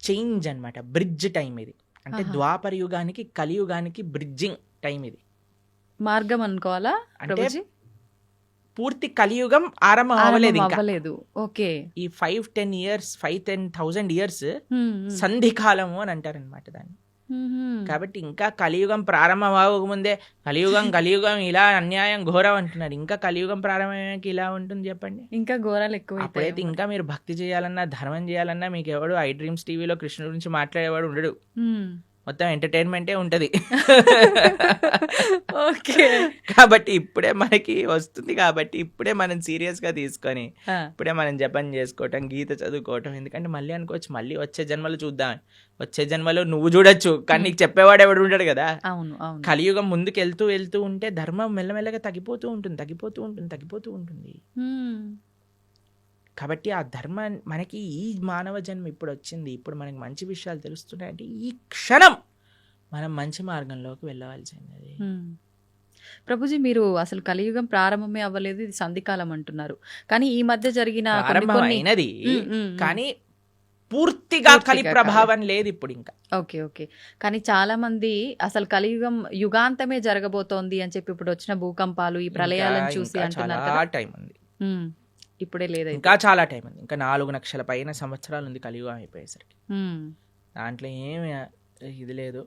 చేంజ్ అన్నమాట. బ్రిడ్జ్ టైం ఇది. అంటే ఆహా. ద్వాపర యుగానికి కలియుగానికి బ్రిడ్జింగ్ టైం ఇది. మార్గం అనుకోవాలా అంటే ప్రభుజీ? పూర్తి కలియుగం ఆరంభం అవ్వలేదు ఇంకా. అవ్వలేదు. ఓకే. ఈ 5-10 ఇయర్స్ 5,000-10,000 ఇయర్స్ మ్మ్. మ్మ్. సంధి కాలము అని అంటారు అనమాట దాన్ని. మ్మ్. కాబట్టి ఇంకా కలియుగం ప్రారంభం అవ్వకముందే కలియుగం ఇలా అన్యాయం ఘోరం అంటున్నారు. ఇంకా కలియుగం ప్రారంభమయ్యాక ఇలా ఉంటుంది చెప్పండి. ఇంకా ఘోరాలు ఎక్కువ అప్పుడైతే ఇంకా మీరు భక్తి చేయాలన్నా ధర్మం చేయాలన్నా మీకు ఎవడు ఐ డ్రీమ్స్ టీవీలో కృష్ణుడి గురించి మాట్లాడేవాడు ఉండడు. మొత్తం ఎంటర్టైన్మెంటే ఉంటది. ఓకే. కాబట్టి ఇప్పుడే మనకి వస్తుంది, కాబట్టి ఇప్పుడే మనం సీరియస్ గా తీసుకొని ఇప్పుడే మనం జపం చేసుకోవటం, గీత చదువుకోవటం. ఎందుకంటే మళ్ళీ అనుకోవచ్చు మళ్ళీ వచ్చే జన్మలో చూద్దాం, వచ్చే జన్మలో నువ్వు చూడొచ్చు కానీ నీకు చెప్పేవాడు ఎవడు ఉంటాడు కదా. అవును అవును. కలియుగం ముందుకు వెళ్తూ ఉంటే ధర్మం మెల్లమెల్లగా తగ్గిపోతూ ఉంటుంది. కాబట్టి ఆ ధర్మం మనకి ఈ మానవ జన్మ ఇప్పుడు వచ్చింది, ఇప్పుడు మనకి మంచి విషయాలు తెలుస్తున్నాయంటే ఈ క్షణం మనం మంచి మార్గంలోకి వెళ్ళవలసింది. ప్రభుజీ మీరు అసలు కలియుగం ప్రారంభమే అవ్వలేదు, ఇది సంధికాలం అంటున్నారు. కానీ ఈ మధ్య జరిగిన ప్రారంభమైనది కానీ పూర్తిగా కలి ప్రభావం లేదు ఇప్పుడు ఇంకా. Okay okay. కానీ చాలా మంది అసలు కలియుగం యుగాంతమే జరగబోతోంది అని చెప్పి ఇప్పుడు వచ్చిన భూకంపాలు ఈ ప్రళయాలను చూసి అంటున్నారు కదా. టైం ఉంది, ఇప్పుడే లేదా? ఇంకా చాలా టైం ఉంది. ఇంకా 4 లక్షల పైన సంవత్సరాలు ఉంది కలియుగం అయిపోయేసరికి. దాంట్లో ఏమి ఇది లేదు,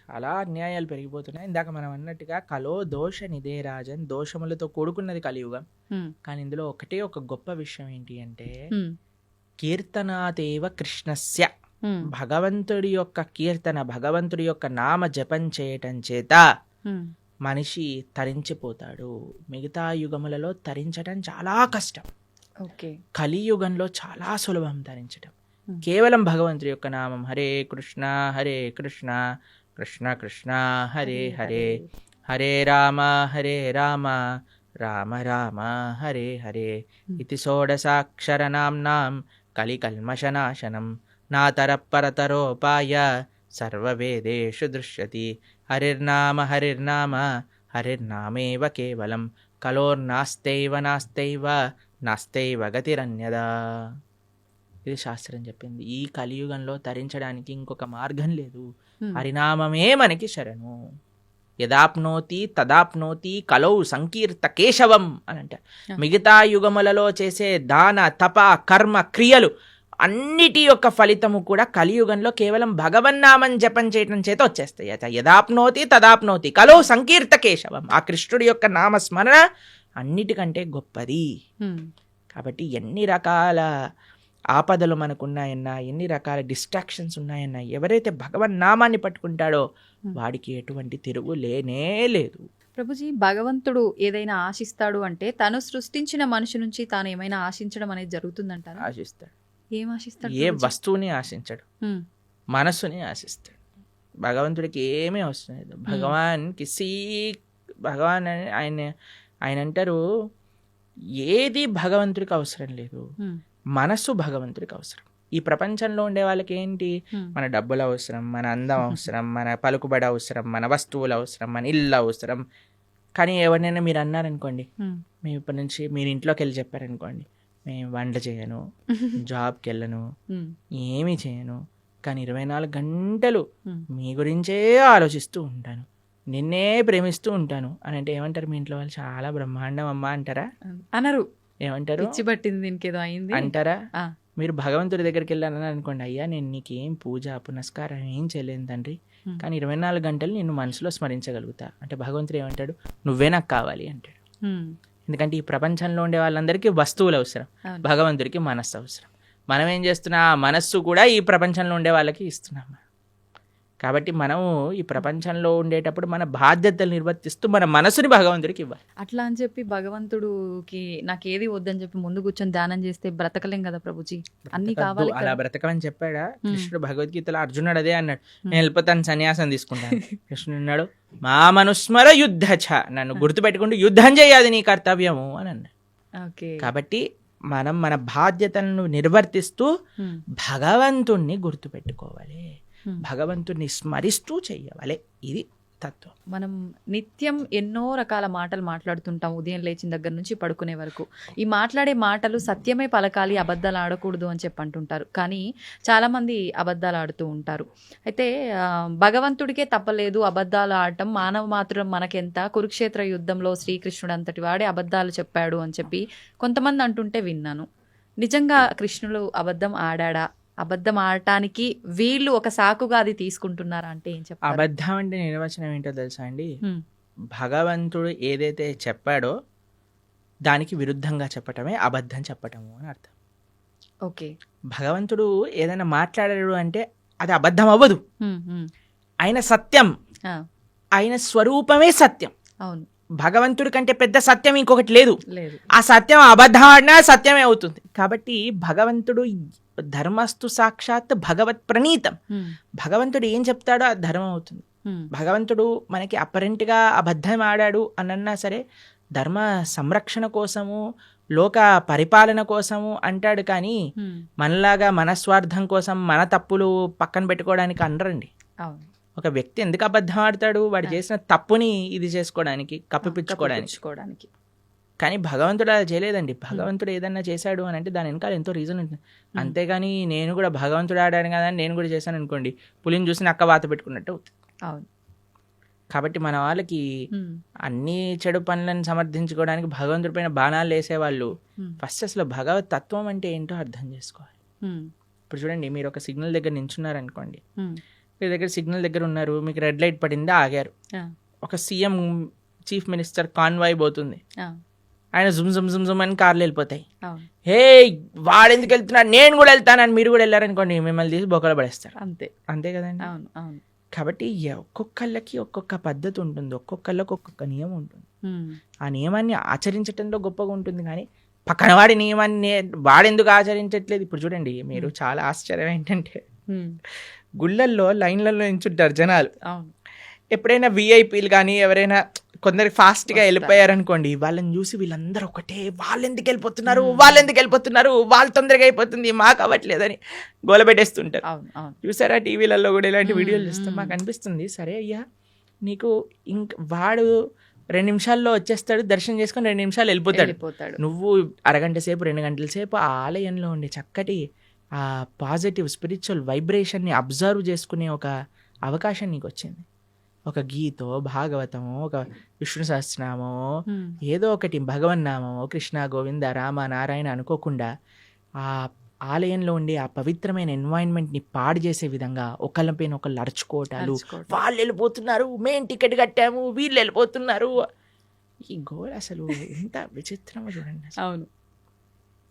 చాలా అన్యాయాలు పెరిగిపోతున్నాయి. ఇందాక మనం అన్నట్టుగా కలో దోష నిదే రాజన్, దోషములతో కూడుకున్నది కలియుగం. కానీ ఇందులో ఒకటే ఒక గొప్ప విషయం ఏంటి అంటే కీర్తనాదేవ కృష్ణస్య, భగవంతుడి యొక్క కీర్తన, భగవంతుడి యొక్క నామ జపం చేయటం చేత మనిషి తరించిపోతాడు. మిగతా యుగములలో తరించడం చాలా కష్టం, కలియుగంలో చాలా సులభం తరించడం. కేవలం భగవంతుడి యొక్క నామం హరే కృష్ణ కృష్ణ కృష్ణ హరే హరే, హరే రామ రామ రామ హరే హరే ఇది షోడశాక్షరనామ్నాం కలికల్మషనాశనం నాతరపరతరోపాయ సర్వవేదేషు దృశ్యతి. హరిర్నామ హరిర్నామేవ కేవలం కలోర్నాస్తైవ నాస్తైవ గతిరన్యదా. ఇది శాస్త్రం చెప్పింది. ఈ కలియుగంలో తరించడానికి ఇంకొక మార్గం లేదు, హరినామమే మనకి శరణు. యదాప్నోతి తదాప్నోతి కలౌ సంకీర్త కేశవం అని అంటారు. మిగతా యుగములలో చేసే దాన తప కర్మ క్రియలు అన్నిటి యొక్క ఫలితము కూడా కలియుగంలో కేవలం భగవన్నామం జపం చేయటం చేత వచ్చేస్తాయి. యదాప్నోతి తదాప్నోతి కలౌ సంకీర్త కేశవం. ఆ కృష్ణుడి యొక్క నామస్మరణ అన్నిటికంటే గొప్పది. కాబట్టి ఎన్ని రకాల ఆపదలు మనకున్నాయన్నా, ఎన్ని రకాల డిస్ట్రాక్షన్స్ ఉన్నాయన్నా, ఎవరైతే భగవన్ నామాన్ని పట్టుకుంటాడో వాడికి ఎటువంటి తిరుగు లేనే లేదు. ప్రభుజీ, భగవంతుడు ఏదైనా ఆశిస్తాడు అంటే తను సృష్టించిన మనిషి నుంచి తాను ఏమైనా ఆశించడం అనేది జరుగుతుందంటారా? ఆశిస్తాడు. ఏం ఆశిస్తాడు? ఏ వస్తువుని ఆశించడు, మనస్సుని ఆశిస్తాడు. భగవంతుడికి ఏమీ అవసరం లేదు. భగవాన్ ఆయన అంటారు ఏది భగవంతుడికి అవసరం లేదు, మనస్సు భగవంతుడికి అవసరం. ఈ ప్రపంచంలో ఉండే వాళ్ళకి ఏంటి, మన డబ్బులు అవసరం, మన అందం అవసరం, మన పలుకుబడి అవసరం, మన వస్తువులు అవసరం, మన ఇల్లు అవసరం. కానీ ఎవరినైనా మీరు అన్నారనుకోండి, మేము ఇప్పటి నుంచి మీరు ఇంట్లోకి వెళ్ళి చెప్పారనుకోండి, మేము వంట చేయను, జాబ్కి వెళ్ళను, ఏమీ చేయను, కానీ 24 గంటలు మీ గురించే ఆలోచిస్తూ ఉంటాను, నిన్నే ప్రేమిస్తూ ఉంటాను అని అంటే ఏమంటారు మీ ఇంట్లో వాళ్ళు? చాలా బ్రహ్మాండం అమ్మా అంటారా? అనరు. ఏమంటారు? పిచ్చి పట్టింది దీనికేదో అయింది అంటారా? ఆ. మీరు భగవంతుడి దగ్గరికి వెళ్ళాలని అనుకోండి, అయ్యా నేను నీకేం పూజ పునస్కారం ఏం చేయలేను తండ్రి, కానీ 24 గంటలు నేను మనసులో స్మరించగలుగుతా అంటే భగవంతుడు ఏమంటాడు? నువ్వే నాకు కావాలి అంటాడు. ఎందుకంటే ఈ ప్రపంచంలో ఉండే వాళ్ళందరికీ వస్తువులు అవసరం, భగవంతుడికి మనస్సు అవసరం. మనం ఏం చేస్తున్నా, ఆ మనస్సు కూడా ఈ ప్రపంచంలో ఉండే వాళ్ళకి ఇస్తున్నాం. కాబట్టి మనము ఈ ప్రపంచంలో ఉండేటప్పుడు మన బాధ్యతలు నిర్వర్తిస్తూ మన మనసుని భగవంతుడికి ఇవ్వాలి. అట్లా అని చెప్పి భగవంతుడికి నాకు ఏది వద్దని చెప్పి ముందు కూర్చొని ధ్యానం చేస్తే బ్రతకలేం కదా ప్రభుజీ, అన్ని కావాలి. అలా బ్రతకమని చెప్పాడా కృష్ణుడు? భగవద్గీతలో అర్జునుడు అదే అన్నాడు, నేను వెళ్ళిపోతాను సన్యాసం తీసుకుంటాను. కృష్ణుడు అన్నాడు, మా మనుస్మర యుద్ధ, నన్ను గుర్తుపెట్టుకుంటూ యుద్ధం చేయాలి నీ కర్తవ్యము అని అన్నాడు. కాబట్టి మనం మన బాధ్యతలను నిర్వర్తిస్తూ భగవంతుణ్ణి గుర్తుపెట్టుకోవాలి, భగవంతుడిని స్మరిస్తూ చెయ్యవాలి. ఇది తత్వం. మనం నిత్యం ఎన్నో రకాల మాటలు మాట్లాడుతుంటాం, ఉదయం లేచిన దగ్గర నుంచి పడుకునే వరకు. ఈ మాట్లాడే మాటలు సత్యమే పలకాలి, అబద్ధాలు ఆడకూడదు అని చెప్పి అంటుంటారు. కానీ చాలామంది అబద్ధాలు ఆడుతూ ఉంటారు. అయితే భగవంతుడికే తప్పలేదు అబద్ధాలు ఆడటం, మానవ మాత్రం మనకెంత, కురుక్షేత్ర యుద్ధంలో శ్రీకృష్ణుడు అంతటి వాడే అబద్ధాలు చెప్పాడు అని చెప్పి కొంతమంది అంటుంటే విన్నాను. నిజంగా కృష్ణుడు అబద్ధం ఆడా? అబద్ధం ఆడటానికి వీళ్ళు ఒక సాకుగా అది తీసుకుంటున్నారా అంటే ఏం చెప్పారు? అబద్ధం అంటే నిర్వచనం ఏంటో తెలుసా అండి? భగవంతుడు ఏదైతే చెప్పాడో దానికి విరుద్ధంగా చెప్పటమే అబద్ధం చెప్పటము అని అర్థం. ఓకే. భగవంతుడు ఏదైనా మాట్లాడాడు అంటే అది అబద్ధం అవ్వదు. ఆయన సత్యం, ఆయన స్వరూపమే సత్యం. అవును. భగవంతుడి కంటే పెద్ద సత్యం ఇంకొకటి లేదు. ఆ సత్యం అబద్ధం ఆడినా సత్యమే అవుతుంది. కాబట్టి భగవంతుడు ధర్మస్తు సాక్షాత్ భగవత్ ప్రణీతం. భగవంతుడు ఏం చెప్తాడో అది ధర్మం అవుతుంది. భగవంతుడు మనకి అపరెంట్గా అబద్ధం ఆడాడు అనన్నా సరే ధర్మ సంరక్షణ కోసము, లోక పరిపాలన కోసము అంటాడు. కానీ మనలాగా మన స్వార్థం కోసం మన తప్పులు పక్కన పెట్టుకోవడానికి అనరండి. ఒక వ్యక్తి ఎందుకు అబద్ధం ఆడతాడు? వాడు చేసిన తప్పుని ఇది చేసుకోవడానికి, కప్పిపుచ్చుకోవడానికి. కానీ భగవంతుడు అలా చేయలేదండి. భగవంతుడు ఏదన్నా చేశాడు అని అంటే దాని వెనకాల ఎంతో రీజన్ ఉంటుంది. అంతేగాని నేను కూడా భగవంతుడు ఆడాను కదా అని నేను కూడా చేశాను అనుకోండి, పులిని చూసి నక్క వాత పెట్టుకున్నట్టు అవుతుంది. అవును. కాబట్టి మన వాళ్ళకి అన్ని చెడు పనులను సమర్థించుకోవడానికి భగవంతుడి పైన బాణాలు వేసేవాళ్ళు ఫస్ట్ అసలు భగవత్ తత్వం అంటే ఏంటో అర్థం చేసుకోవాలి. ఇప్పుడు చూడండి, మీరు ఒక సిగ్నల్ దగ్గర నించున్నారనుకోండి, మీ దగ్గర సిగ్నల్ దగ్గర ఉన్నారు, మీకు రెడ్ లైట్ పడిందా, ఆగారు. ఒక సీఎం, చీఫ్ మినిస్టర్ కాన్వాయ్ పోతుంది, ఆయన జుమ్ జుమ్ జుమ్ జుమ్ అని కార్లు వెళ్ళిపోతాయి. హే వాడెందుకు వెళ్తున్నాడు, నేను కూడా వెళ్తానని మీరు కూడా వెళ్ళారనుకోండి, మిమ్మల్ని తీసి బొక్కలు పడేస్తారు. అంతే కదండి. కాబట్టి ఒక్కొక్కళ్ళకి ఒక్కొక్క పద్ధతి ఉంటుంది, ఒక్కొక్కళ్ళకి ఒక్కొక్క నియమం ఉంటుంది. ఆ నియమాన్ని ఆచరించడంలో గొప్పగా ఉంటుంది. కానీ పక్కన వాడి నియమాన్ని వాడెందుకు ఆచరించట్లేదు? ఇప్పుడు చూడండి, మీరు చాలా ఆశ్చర్యం ఏంటంటే గుళ్ళల్లో లైన్లలో నించుంటారు జనాలు. ఎప్పుడైనా విఐపీలు కానీ ఎవరైనా కొందరు ఫాస్ట్గా వెళ్ళిపోయారనుకోండి, వాళ్ళని చూసి వీళ్ళందరూ ఒకటే, వాళ్ళు ఎందుకు వెళ్ళిపోతున్నారు, వాళ్ళు తొందరగా అయిపోతుంది, మాకు అవ్వట్లేదని గోలబెట్టేస్తుంటారు. చూసారా టీవీలలో కూడా ఇలాంటి వీడియోలు చూస్తాం. మాకు అనిపిస్తుంది, సరే అయ్యా నీకు వాడు 2 నిమిషాల్లో వచ్చేస్తాడు, దర్శనం చేసుకొని 2 నిమిషాలు వెళ్ళిపోతాడు. నువ్వు అరగంట సేపు 2 గంటల సేపు ఆ ఆలయంలో ఉండే చక్కటి ఆ పాజిటివ్ స్పిరిచువల్ వైబ్రేషన్ని అబ్జర్వ్ చేసుకునే ఒక అవకాశం నీకు వచ్చింది. ఒక గీతో, భాగవతమో, ఒక విష్ణు సహస్రనామో, ఏదో ఒకటి భగవన్నామో, కృష్ణ గోవింద రామ నారాయణ అనుకోకుండా ఆ ఆలయంలో ఉండే ఆ పవిత్రమైన ఎన్వైరన్మెంట్ని పాడు చేసే విధంగా ఒకళ్ళపైన ఒకళ్ళు అరుచుకోవటాలు, వాళ్ళు వెళ్ళిపోతున్నారు, మేము టికెట్ కట్టాము, వీళ్ళు వెళ్ళిపోతున్నారు. ఈ గోల్ అసలు ఎంత విచిత్రమో చూడండి. అవును.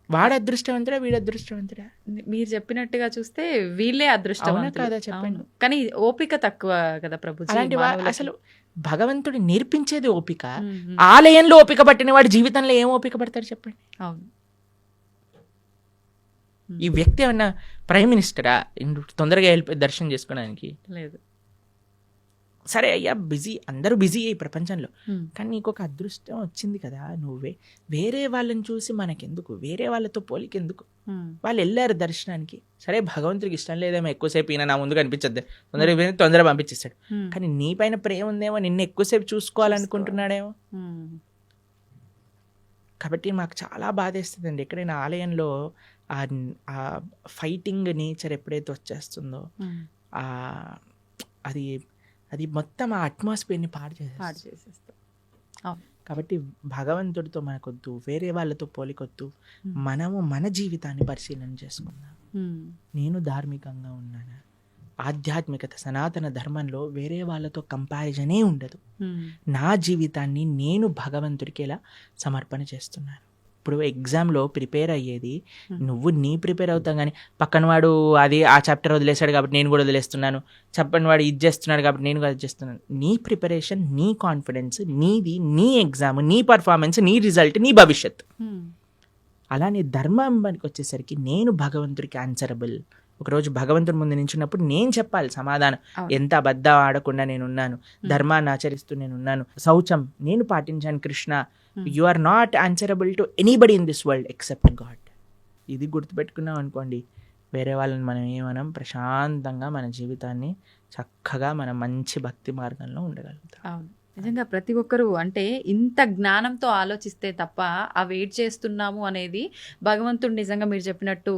వాడు అదృష్టవంతుడా, వీడు అదృష్టవంతుడా? మీరు చెప్పినట్టుగా చూస్తే వీళ్ళే అదృష్టవంతులు కదా చెప్పండి. కానీ ఓపిక తక్కువ కదా ప్రభు. అసలు భగవంతుడు నేర్పించేది ఓపిక. ఆలయంలో ఓపిక పట్టిన వాడు జీవితంలో ఏం ఓపిక పడతాడు చెప్పండి. అవును. ఈ వ్యక్తి ఏమన్నా ప్రైమ్ మినిస్టరా తొందరగా వెళ్ళిపోయి దర్శనం చేసుకోవడానికి? లేదు. సరే అయ్యా బిజీ, అందరూ బిజీ ఈ ప్రపంచంలో, Hmm. కానీ నీకు ఒక అదృష్టం వచ్చింది కదా, నువ్వే వేరే వాళ్ళని చూసి మనకెందుకు, వేరే వాళ్ళతో పోలికెందుకు, Hmm. వాళ్ళు వెళ్ళారు దర్శనానికి, సరే భగవంతుడికి ఇష్టం లేదేమో ఎక్కువసేపు ఈయన నా ముందు కనిపించద్దు, తొందరగా పంపించేస్తాడు, Hmm. కానీ నీ పైన ప్రేమ ఉందేమో, నిన్ను ఎక్కువసేపు చూసుకోవాలనుకుంటున్నాడేమో. Hmm. కాబట్టి మాకు చాలా బాధేస్తుందండి ఎక్కడైనా ఆలయంలో ఆ ఫైటింగ్ నేచర్ ఎప్పుడైతే వచ్చేస్తుందో, Hmm. ఆ అది అది మొత్తం ఆ అట్మాస్ఫియర్ని పాడు పాడు చేసేస్తుంది. చేసేస్తాం. అవును. కాబట్టి భగవంతుడితో మనకొద్దు, వేరే వాళ్ళతో పోలికొద్దు, Hmm. మనము మన జీవితాన్ని పరిశీలన చేసుకుందాం. Hmm. నేను ధార్మికంగా ఉన్నాను, ఆధ్యాత్మికత సనాతన ధర్మంలో వేరే వాళ్ళతో కంపారిజనే ఉండదు. Hmm. నా జీవితాన్ని నేను భగవంతుడికి ఎలా సమర్పణ చేస్తున్నాను. ఇప్పుడు ఎగ్జామ్లో ప్రిపేర్ అయ్యేది నువ్వు నీ ప్రిపేర్ అవుతావు, కానీ పక్కన వాడు అది ఆ చాప్టర్ వదిలేశాడు కాబట్టి నేను కూడా వదిలేస్తున్నాను, చెప్పని వాడు ఇది చేస్తున్నాడు కాబట్టి నేను కూడా అది చేస్తున్నాను. నీ ప్రిపరేషన్, నీ కాన్ఫిడెన్స్ నీది, నీ ఎగ్జామ్, నీ పర్ఫార్మెన్స్, నీ రిజల్ట్, నీ భవిష్యత్. Hmm. అలానే ధర్మానికి వచ్చేసరికి నేను భగవంతుడికి ఆన్సరబుల్. ఒకరోజు భగవంతుడి ముందు నించున్నప్పుడు నేను చెప్పాలి సమాధానం. అవును. ఎంత అబద్ధం ఆడకుండా నేనున్నాను, ధర్మాన్ని ఆచరిస్తూ నేనున్నాను, శౌచం నేను పాటించాను Krishna. You are not answerable to anybody in this world except God. ఇది గుర్తుపెట్టుకున్నాం అనుకోండి, వేరే వాళ్ళని మనం ఏమనం, ప్రశాంతంగా మన జీవితాన్ని చక్కగా మన మంచి భక్తి మార్గంలో ఉండగలుగుతాం. అవును, నిజంగా ప్రతి ఒక్కరూ అంటే ఇంత జ్ఞానంతో ఆలోచిస్తే తప్ప ఆ వెయిట్ చేస్తున్నాము అనేది భగవంతుడు నిజంగా మీరు చెప్పినట్టు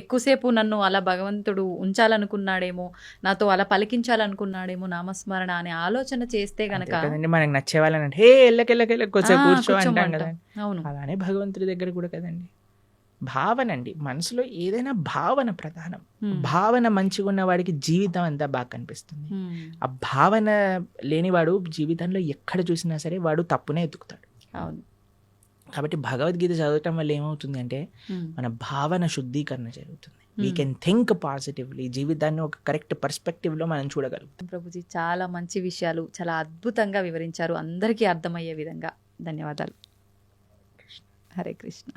ఎక్కువసేపు నన్ను అలా భగవంతుడు ఉంచాలనుకున్నాడేమో, నాతో అలా పలికించాలనుకున్నాడేమో నామస్మరణ అనే ఆలోచన చేస్తే అంతే గనక కదండి, మనకి నచ్చే వాళ్ళని అంటే హే ఎల్లకెళ్ళకెళ్ళ కొంచెం కూర్చో అంటాం కూర్చోమంటాం. కదా. అవును. అలానే భగవంతుడి దగ్గర కూడా కదండి, భావన అండి, మనసులో ఏదైనా భావన ప్రధానం. Hmm. భావన మంచిగా ఉన్న వాడికి జీవితం అంతా బాగా కనిపిస్తుంది. Hmm. ఆ భావన లేనివాడు జీవితంలో ఎక్కడ చూసినా సరే వాడు తప్పునే ఎత్తుకుతాడు. అవును. కాబట్టి భగవద్గీత చదవటం వల్ల ఏమవుతుంది అంటే Hmm. మన భావన శుద్ధీకరణ జరుగుతుంది. వీ కెన్ థింక్ పాజిటివ్లీ, జీవితాన్ని ఒక కరెక్ట్ పర్స్పెక్టివ్లో మనం చూడగలుగుతాం. ప్రభుజీ చాలా మంచి విషయాలు చాలా అద్భుతంగా వివరించారు, అందరికీ అర్థమయ్యే విధంగా. ధన్యవాదాలు. హరే కృష్ణ.